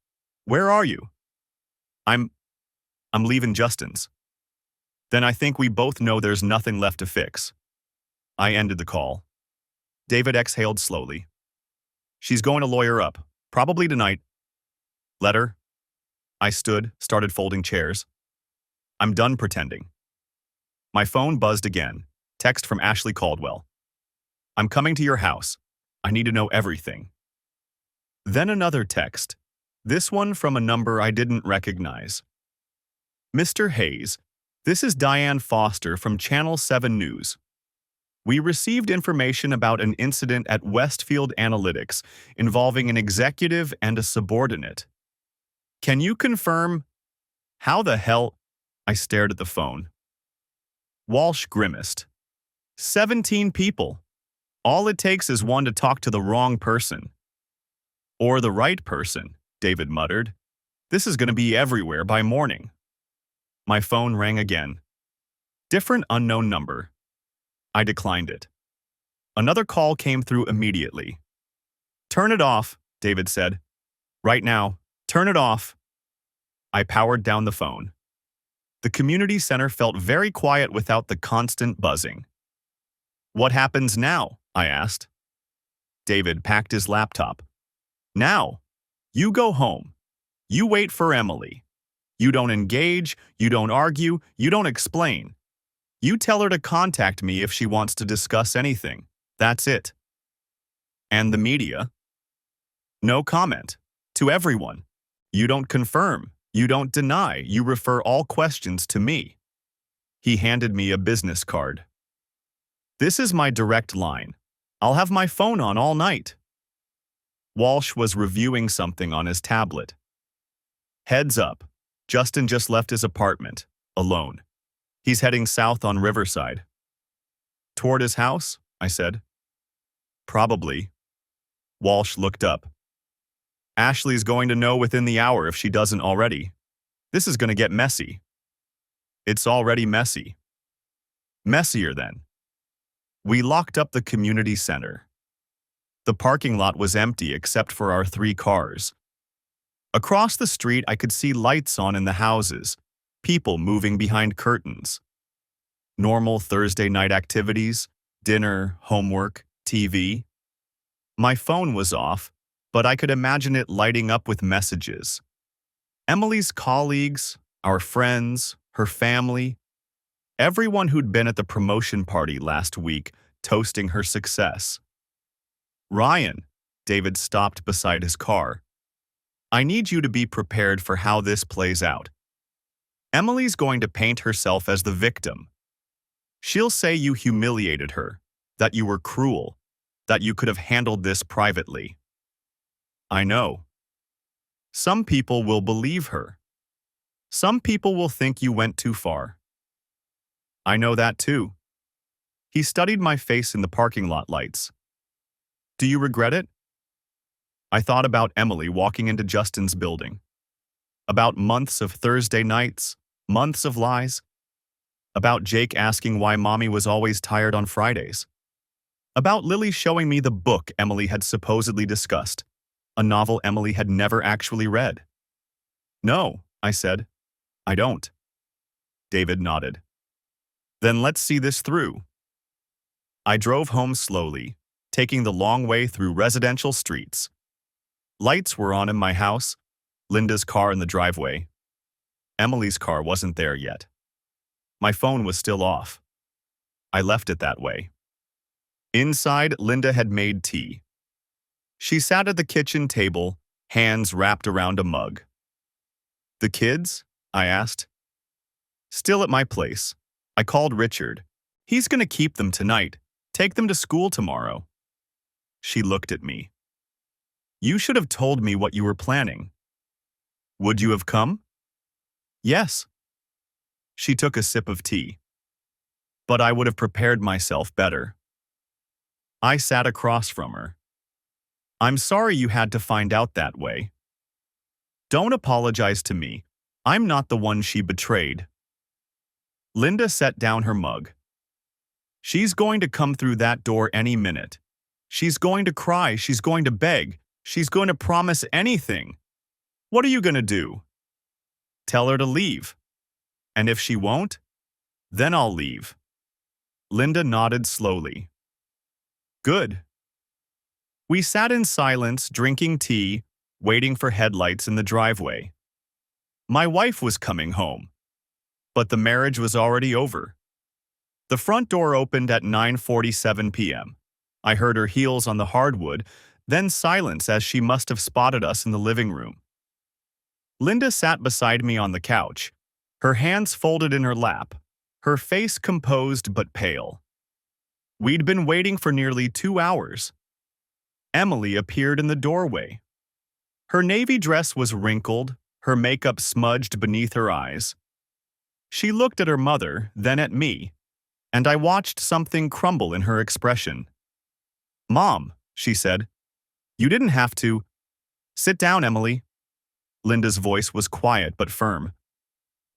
Where are you? I'm leaving Justin's. Then I think we both know there's nothing left to fix. I ended the call. David exhaled slowly. She's going to lawyer up, probably tonight. Letter? I stood, started folding chairs. I'm done pretending. My phone buzzed again. Text from Ashley Caldwell. I'm coming to your house. I need to know everything. Then another text. This one from a number I didn't recognize. Mr. Hayes, this is Diane Foster from Channel 7 News. We received information about an incident at Westfield Analytics involving an executive and a subordinate. Can you confirm? How the hell? I stared at the phone. Walsh grimaced. 17 people. All it takes is one to talk to the wrong person. Or the right person, David muttered. This is going to be everywhere by morning. My phone rang again. Different unknown number. I declined it. Another call came through immediately. Turn it off, David said. Right now, turn it off. I powered down the phone. The community center felt very quiet without the constant buzzing. What happens now? I asked. David packed his laptop. Now, you go home. You wait for Emily. You don't engage, you don't argue, you don't explain. You tell her to contact me if she wants to discuss anything. That's it. And the media? No comment. To everyone. You don't confirm. You don't deny. You refer all questions to me. He handed me a business card. This is my direct line. I'll have my phone on all night. Walsh was reviewing something on his tablet. Heads up. Justin just left his apartment, alone. He's heading south on Riverside. Toward his house? I said. Probably. Walsh looked up. Ashley's going to know within the hour if she doesn't already. This is going to get messy. It's already messy. Messier then. We locked up the community center. The parking lot was empty except for our 3 cars. Across the street, I could see lights on in the houses, people moving behind curtains. Normal Thursday night activities, dinner, homework, TV. My phone was off, but I could imagine it lighting up with messages. Emily's colleagues, our friends, her family, everyone who'd been at the promotion party last week toasting her success. Ryan, David stopped beside his car. I need you to be prepared for how this plays out. Emily's going to paint herself as the victim. She'll say you humiliated her, that you were cruel, that you could have handled this privately. I know. Some people will believe her. Some people will think you went too far. I know that too. He studied my face in the parking lot lights. Do you regret it? I thought about Emily walking into Justin's building. About months of Thursday nights, months of lies. About Jake asking why Mommy was always tired on Fridays. About Lily showing me the book Emily had supposedly discussed. a novel Emily had never actually read. No, I said. I don't. David nodded. Then let's see this through. I drove home slowly, taking the long way through residential streets. Lights were on in my house, Linda's car in the driveway. Emily's car wasn't there yet. My phone was still off. I left it that way. Inside, Linda had made tea. She sat at the kitchen table, hands wrapped around a mug. The kids? I asked. Still at my place. I called Richard. He's going to keep them tonight. Take them to school tomorrow. She looked at me. You should have told me what you were planning. Would you have come? Yes. She took a sip of tea. But I would have prepared myself better. I sat across from her. I'm sorry you had to find out that way. Don't apologize to me. I'm not the one she betrayed. Linda set down her mug. She's going to come through that door any minute. She's going to cry, she's going to beg, she's going to promise anything. What are you going to do? Tell her to leave. And if she won't, then I'll leave. Linda nodded slowly. Good. We sat in silence, drinking tea, waiting for headlights in the driveway. My wife was coming home, but the marriage was already over. The front door opened at 9:47 p.m. I heard her heels on the hardwood, then silence as she must have spotted us in the living room. Linda sat beside me on the couch, her hands folded in her lap, her face composed but pale. We'd been waiting for nearly 2 hours. Emily appeared in the doorway. Her navy dress was wrinkled, her makeup smudged beneath her eyes. She looked at her mother, then at me, and I watched something crumble in her expression. Mom, she said, you didn't have to. Sit down, Emily. Linda's voice was quiet but firm.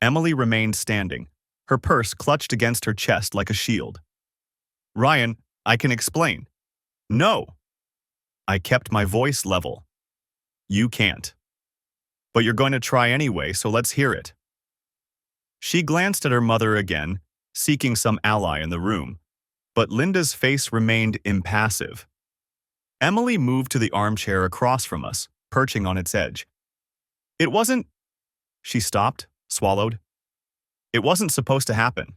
Emily remained standing, her purse clutched against her chest like a shield. Ryan, I can explain. No. I kept my voice level. You can't. But you're going to try anyway, so let's hear it. She glanced at her mother again, seeking some ally in the room, but Linda's face remained impassive. Emily moved to the armchair across from us, perching on its edge. It wasn't... She stopped, swallowed. It wasn't supposed to happen.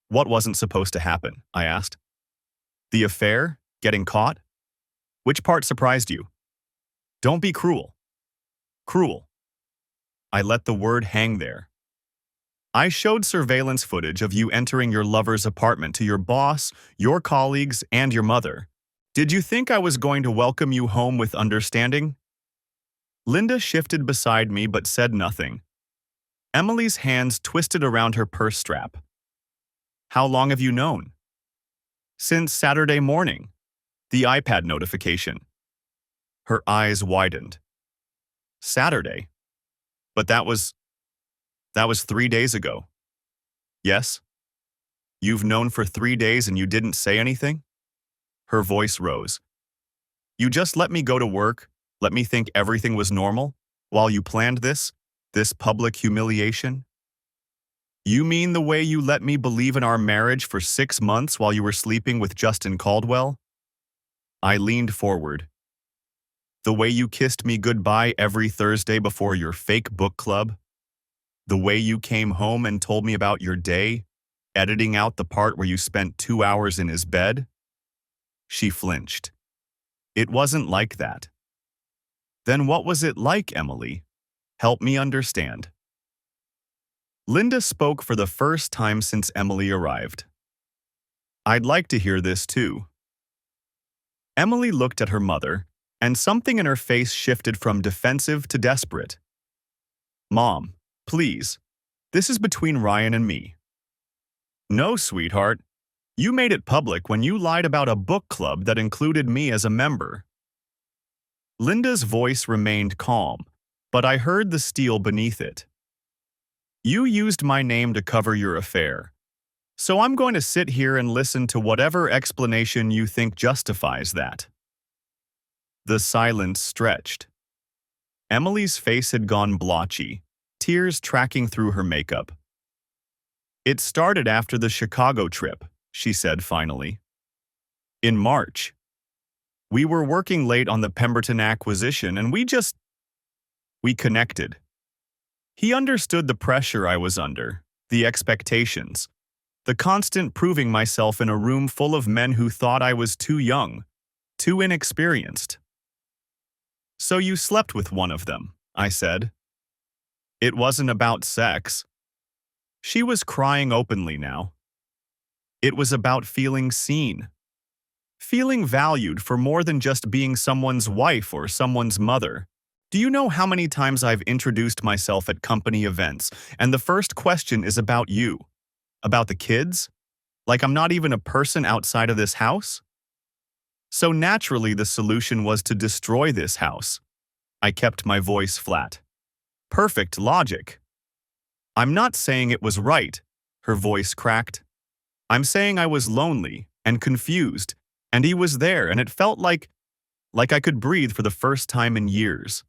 What wasn't supposed to happen? I asked. The affair? Getting caught? Which part surprised you? Don't be cruel. Cruel. I let the word hang there. I showed surveillance footage of you entering your lover's apartment to your boss, your colleagues, and your mother. Did you think I was going to welcome you home with understanding? Linda shifted beside me but said nothing. Emily's hands twisted around her purse strap. How long have you known? Since Saturday morning. The iPad notification. Her eyes widened. Saturday? But that was 3 days ago. Yes? You've known for 3 days and you didn't say anything? Her voice rose. You just let me go to work, let me think everything was normal, while you planned this public humiliation? You mean the way you let me believe in our marriage for 6 months while you were sleeping with Justin Caldwell? I leaned forward. The way you kissed me goodbye every Thursday before your fake book club? The way you came home and told me about your day, editing out the part where you spent 2 hours in his bed? She flinched. It wasn't like that. Then what was it like, Emily? Help me understand. Linda spoke for the first time since Emily arrived. I'd like to hear this too. Emily looked at her mother, and something in her face shifted from defensive to desperate. Mom, please. This is between Ryan and me. No, sweetheart. You made it public when you lied about a book club that included me as a member. Linda's voice remained calm, but I heard the steel beneath it. You used my name to cover your affair, so I'm going to sit here and listen to whatever explanation you think justifies that. The silence stretched. Emily's face had gone blotchy, tears tracking through her makeup. It started after the Chicago trip, she said finally. In March. We were working late on the Pemberton acquisition and we connected. He understood the pressure I was under, the expectations, the constant proving myself in a room full of men who thought I was too young, too inexperienced. So you slept with one of them, I said. It wasn't about sex. She was crying openly now. It was about feeling seen. Feeling valued for more than just being someone's wife or someone's mother. Do you know how many times I've introduced myself at company events, and the first question is about you? About the kids? Like I'm not even a person outside of this house? So naturally the solution was to destroy this house. I kept my voice flat. Perfect logic. I'm not saying it was right, her voice cracked. I'm saying I was lonely and confused, and he was there, and it felt like I could breathe for the first time in years.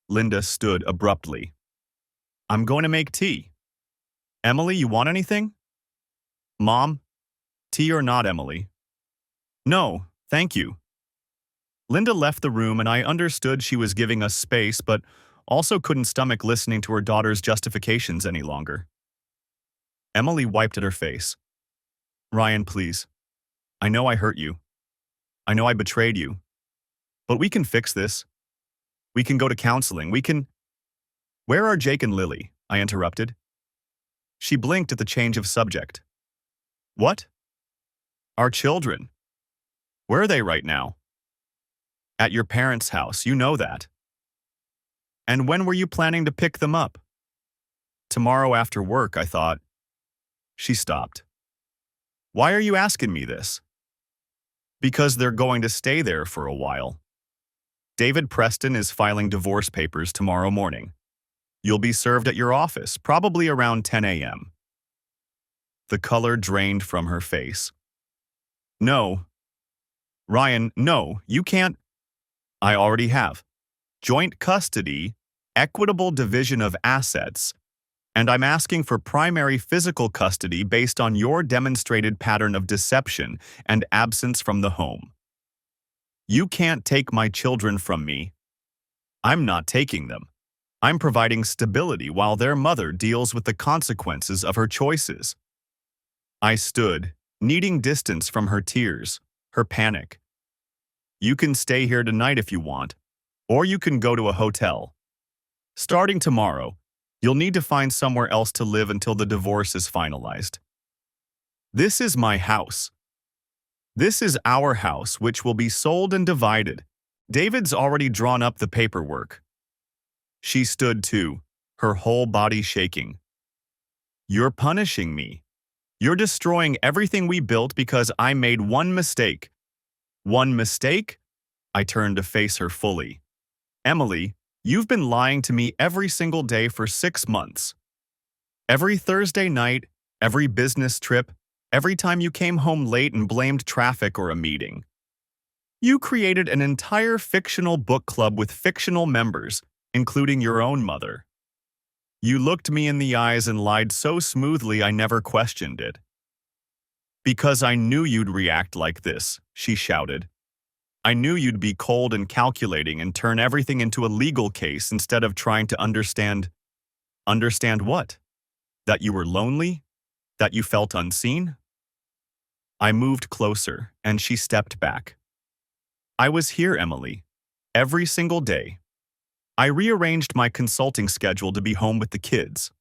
Linda stood abruptly. I'm going to make tea. Emily, you want anything? Mom? Tea or not, Emily? No, thank you. Linda left the room and I understood she was giving us space, but also couldn't stomach listening to her daughter's justifications any longer. Emily wiped at her face. Ryan, please. I know I hurt you. I know I betrayed you. But we can fix this. We can go to counseling. Where are Jake and Lily? I interrupted. She blinked at the change of subject. What? Our children. Where are they right now? At your parents' house, you know that. And when were you planning to pick them up? Tomorrow after work, I thought. She stopped. Why are you asking me this? Because they're going to stay there for a while. David Preston is filing divorce papers tomorrow morning. You'll be served at your office, probably around 10 a.m. The color drained from her face. No. Ryan, no, you can't. I already have. Joint custody, equitable division of assets, and I'm asking for primary physical custody based on your demonstrated pattern of deception and absence from the home. You can't take my children from me. I'm not taking them. I'm providing stability while their mother deals with the consequences of her choices. I stood, needing distance from her tears, her panic. You can stay here tonight if you want, or you can go to a hotel. Starting tomorrow, you'll need to find somewhere else to live until the divorce is finalized. This is my house. This is our house, which will be sold and divided. David's already drawn up the paperwork. She stood too, her whole body shaking. You're punishing me. You're destroying everything we built because I made one mistake. One mistake? I turned to face her fully. Emily, you've been lying to me every single day for 6 months. Every Thursday night, every business trip, every time you came home late and blamed traffic or a meeting. You created an entire fictional book club with fictional members, including your own mother. You looked me in the eyes and lied so smoothly I never questioned it. Because I knew you'd react like this, she shouted. I knew you'd be cold and calculating and turn everything into a legal case instead of trying to understand. Understand what? That you were lonely? That you felt unseen? I moved closer, and she stepped back. I was here, Emily, every single day. I rearranged my consulting schedule to be home with the kids.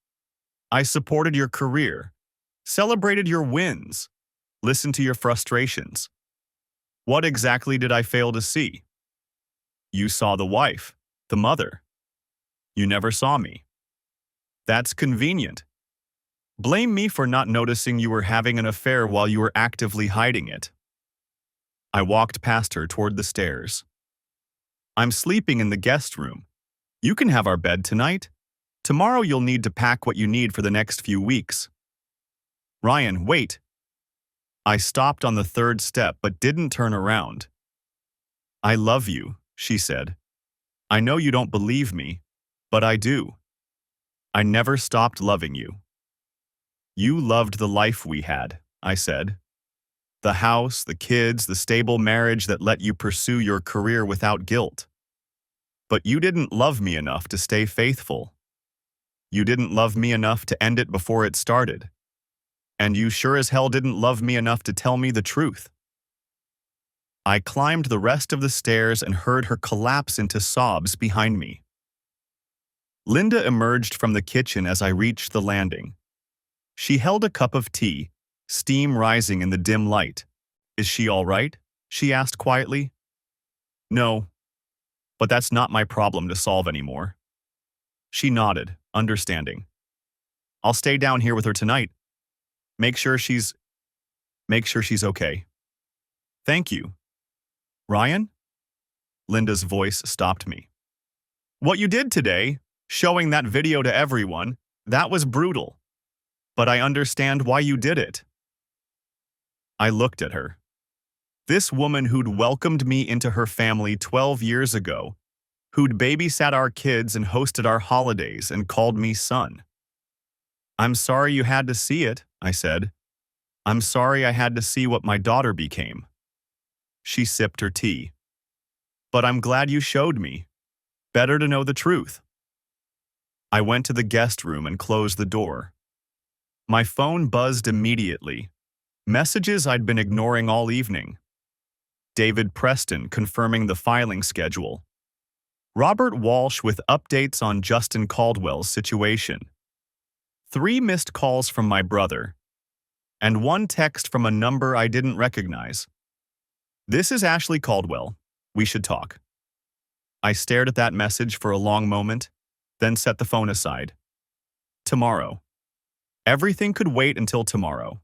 I supported your career, celebrated your wins, listened to your frustrations. What exactly did I fail to see? You saw the wife, the mother. You never saw me. That's convenient. Blame me for not noticing you were having an affair while you were actively hiding it. I walked past her toward the stairs. I'm sleeping in the guest room. You can have our bed tonight. Tomorrow you'll need to pack what you need for the next few weeks. Ryan, wait. I stopped on the third step but didn't turn around. I love you, she said. I know you don't believe me, but I do. I never stopped loving you. You loved the life we had, I said. The house, the kids, the stable marriage that let you pursue your career without guilt. But you didn't love me enough to stay faithful. You didn't love me enough to end it before it started. And you sure as hell didn't love me enough to tell me the truth. I climbed the rest of the stairs and heard her collapse into sobs behind me. Linda emerged from the kitchen as I reached the landing. She held a cup of tea, steam rising in the dim light. Is she all right? She asked quietly. No, but that's not my problem to solve anymore. She nodded, understanding. I'll stay down here with her tonight. Make sure she's okay. Thank you. Ryan? Linda's voice stopped me. What you did today, showing that video to everyone, that was brutal. But I understand why you did it. I looked at her. This woman who'd welcomed me into her family 12 years ago, who'd babysat our kids and hosted our holidays and called me son. I'm sorry you had to see it, I said. I'm sorry I had to see what my daughter became. She sipped her tea. But I'm glad you showed me. Better to know the truth. I went to the guest room and closed the door. My phone buzzed immediately. Messages I'd been ignoring all evening. David Preston confirming the filing schedule. Robert Walsh with updates on Justin Caldwell's situation. 3 missed calls from my brother. And 1 text from a number I didn't recognize. This is Ashley Caldwell. We should talk. I stared at that message for a long moment, then set the phone aside. Tomorrow. Everything could wait until tomorrow.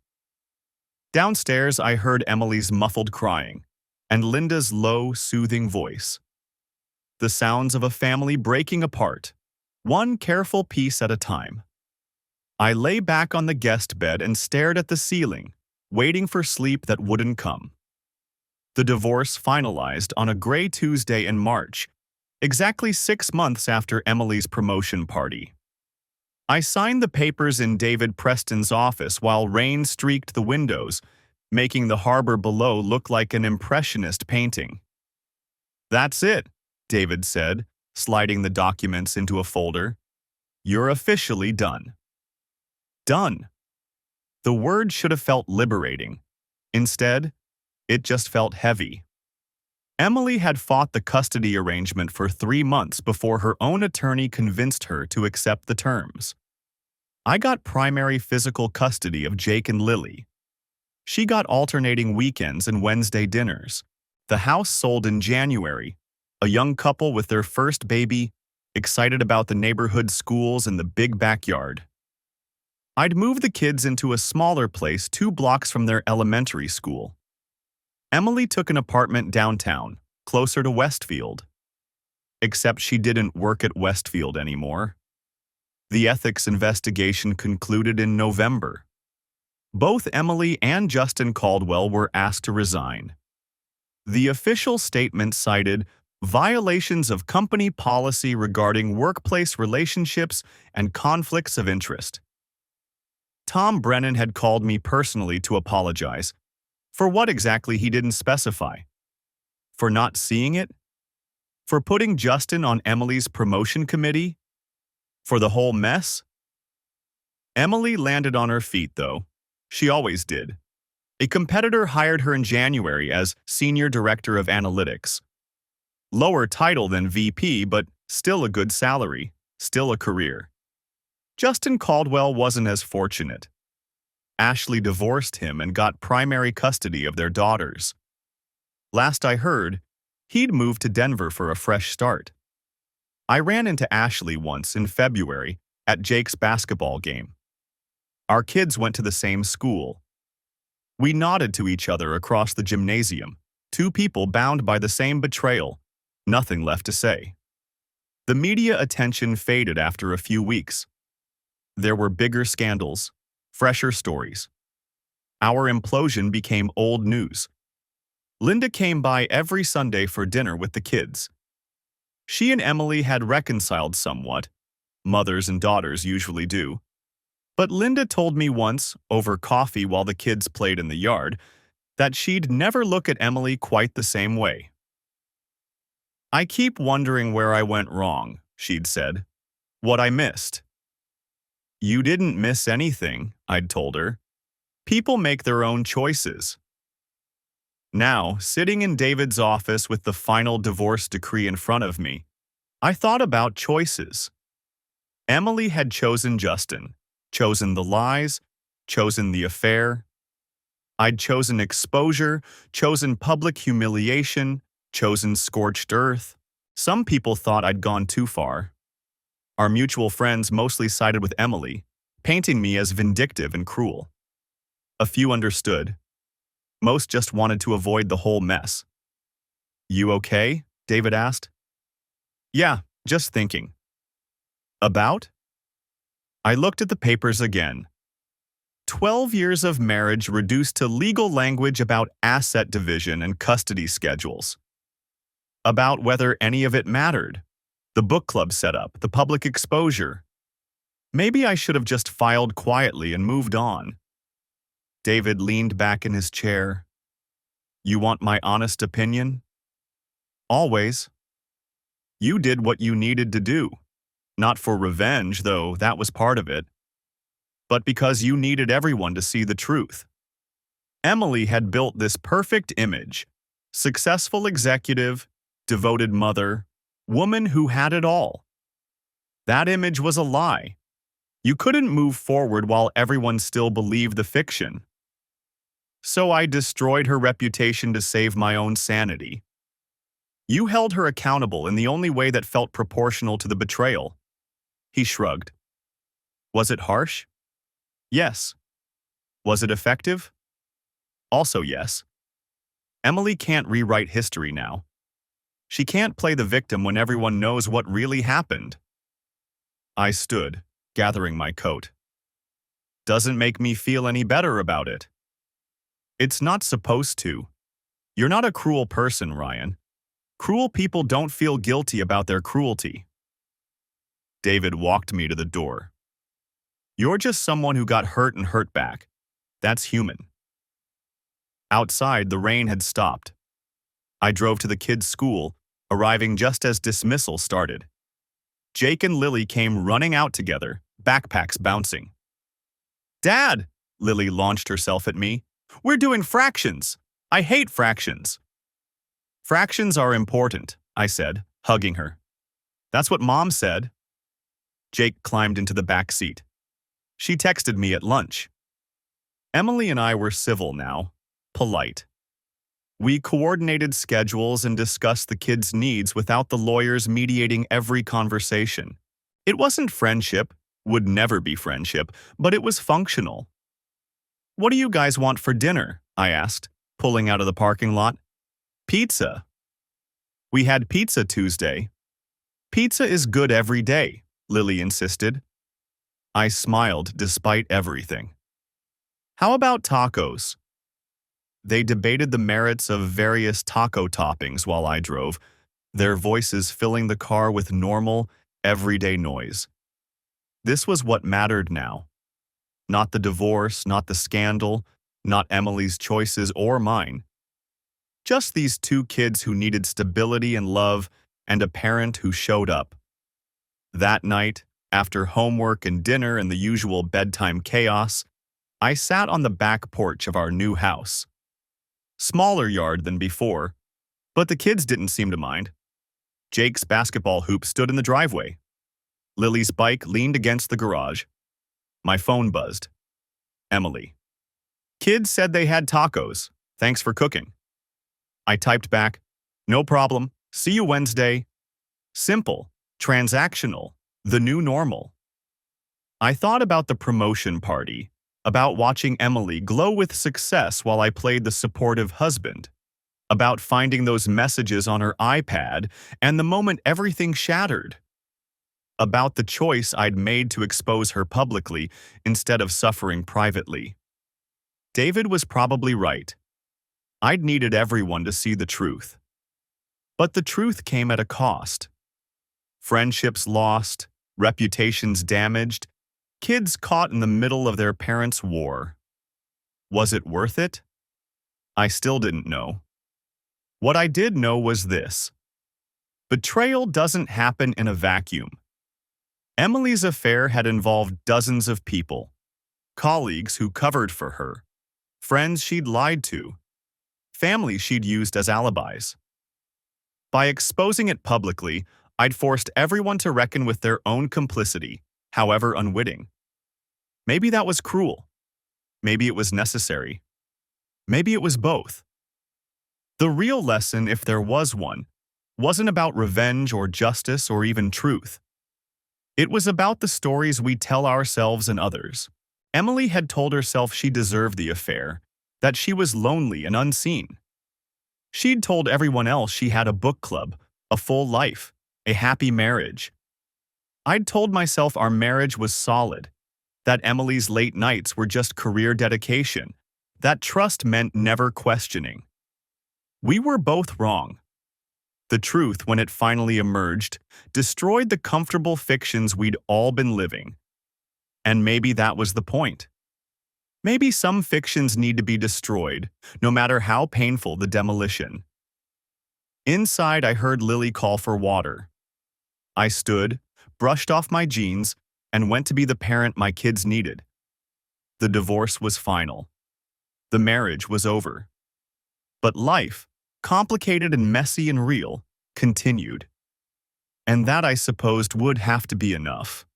Downstairs, I heard Emily's muffled crying and Linda's low, soothing voice. The sounds of a family breaking apart, one careful piece at a time. I lay back on the guest bed and stared at the ceiling, waiting for sleep that wouldn't come. The divorce finalized on a gray Tuesday in March, exactly 6 months after Emily's promotion party. I signed the papers in David Preston's office while rain streaked the windows, making the harbor below look like an impressionist painting. That's it, David said, sliding the documents into a folder. You're officially done. Done. The word should have felt liberating. Instead, it just felt heavy. Emily had fought the custody arrangement for 3 months before her own attorney convinced her to accept the terms. I got primary physical custody of Jake and Lily. She got alternating weekends and Wednesday dinners. The house sold in January, a young couple with their first baby, excited about the neighborhood schools and the big backyard. I'd moved the kids into a smaller place 2 blocks from their elementary school. Emily took an apartment downtown, closer to Westfield. Except she didn't work at Westfield anymore. The ethics investigation concluded in November. Both Emily and Justin Caldwell were asked to resign. The official statement cited violations of company policy regarding workplace relationships and conflicts of interest. Tom Brennan had called me personally to apologize. For what exactly he didn't specify. For not seeing it? For putting Justin on Emily's promotion committee? For the whole mess? Emily landed on her feet, though. She always did. A competitor hired her in January as Senior Director of Analytics. Lower title than VP, but still a good salary, still a career. Justin Caldwell wasn't as fortunate. Ashley divorced him and got primary custody of their daughters. Last I heard, he'd moved to Denver for a fresh start. I ran into Ashley once in February at Jake's basketball game. Our kids went to the same school. We nodded to each other across the gymnasium, 2 people bound by the same betrayal, nothing left to say. The media attention faded after a few weeks. There were bigger scandals, fresher stories. Our implosion became old news. Linda came by every Sunday for dinner with the kids, She and Emily had reconciled somewhat. Mothers and daughters usually do. But Linda told me once, over coffee while the kids played in the yard, that she'd never look at Emily quite the same way. "I keep wondering where I went wrong," she'd said. "What I missed." "You didn't miss anything," I'd told her. "People make their own choices." Now, sitting in David's office with the final divorce decree in front of me, I thought about choices. Emily had chosen Justin, chosen the lies, chosen the affair. I'd chosen exposure, chosen public humiliation, chosen scorched earth. Some people thought I'd gone too far. Our mutual friends mostly sided with Emily, painting me as vindictive and cruel. A few understood. Most just wanted to avoid the whole mess. "You okay?" David asked. "Yeah, just thinking." "About?" I looked at the papers again. 12 years of marriage reduced to legal language about asset division and custody schedules. About whether any of it mattered. The book club setup, the public exposure. Maybe I should have just filed quietly and moved on. David leaned back in his chair. "You want my honest opinion?" "Always." "You did what you needed to do. Not for revenge, though that was part of it, but because you needed everyone to see the truth. Emily had built this perfect image: successful executive, devoted mother, woman who had it all. That image was a lie. You couldn't move forward while everyone still believed the fiction. So I destroyed her reputation to save my own sanity. You held her accountable in the only way that felt proportional to the betrayal." He shrugged. "Was it harsh?" "Yes." "Was it effective?" "Also yes." Emily can't rewrite history now. She can't play the victim when everyone knows what really happened. I stood, gathering my coat. "Doesn't make me feel any better about it." "It's not supposed to. You're not a cruel person, Ryan. Cruel people don't feel guilty about their cruelty." David walked me to the door. "You're just someone who got hurt and hurt back. That's human." Outside, the rain had stopped. I drove to the kids' school, arriving just as dismissal started. Jake and Lily came running out together, backpacks bouncing. "Dad!" Lily launched herself at me. "We're doing fractions! I hate fractions!" "Fractions are important," I said, hugging her. "That's what Mom said." Jake climbed into the back seat. She texted me at lunch. Emily and I were civil now, polite. We coordinated schedules and discussed the kids' needs without the lawyers mediating every conversation. It wasn't friendship, would never be friendship, but it was functional. "What do you guys want for dinner?" I asked, pulling out of the parking lot. "Pizza." "We had pizza Tuesday." "Pizza is good every day," Lily insisted. I smiled despite everything. "How about tacos?" They debated the merits of various taco toppings while I drove, their voices filling the car with normal, everyday noise. This was what mattered now. Not the divorce, not the scandal, not Emily's choices or mine. Just these two kids who needed stability and love, and a parent who showed up. That night, after homework and dinner and the usual bedtime chaos, I sat on the back porch of our new house. Smaller yard than before, but the kids didn't seem to mind. Jake's basketball hoop stood in the driveway. Lily's bike leaned against the garage. My phone buzzed. Emily. "Kids said they had tacos. Thanks for cooking." I typed back, "No problem. See you Wednesday." Simple, transactional, the new normal. I thought about the promotion party, about watching Emily glow with success while I played the supportive husband, about finding those messages on her iPad and the moment everything shattered, about the choice I'd made to expose her publicly instead of suffering privately. David was probably right. I'd needed everyone to see the truth. But the truth came at a cost. Friendships lost, reputations damaged, kids caught in the middle of their parents' war. Was it worth it? I still didn't know. What I did know was this: betrayal doesn't happen in a vacuum. Emily's affair had involved dozens of people, colleagues who covered for her, friends she'd lied to, family she'd used as alibis. By exposing it publicly, I'd forced everyone to reckon with their own complicity, however unwitting. Maybe that was cruel. Maybe it was necessary. Maybe it was both. The real lesson, if there was one, wasn't about revenge or justice or even truth. It was about the stories we tell ourselves and others. Emily had told herself she deserved the affair, that she was lonely and unseen. She'd told everyone else she had a book club, a full life, a happy marriage. I'd told myself our marriage was solid, that Emily's late nights were just career dedication, that trust meant never questioning. We were both wrong. The truth, when it finally emerged, destroyed the comfortable fictions we'd all been living. And maybe that was the point. Maybe some fictions need to be destroyed, no matter how painful the demolition. Inside, I heard Lily call for water. I stood, brushed off my jeans, and went to be the parent my kids needed. The divorce was final. The marriage was over. But life, complicated and messy and real, continued. And that, I supposed, would have to be enough.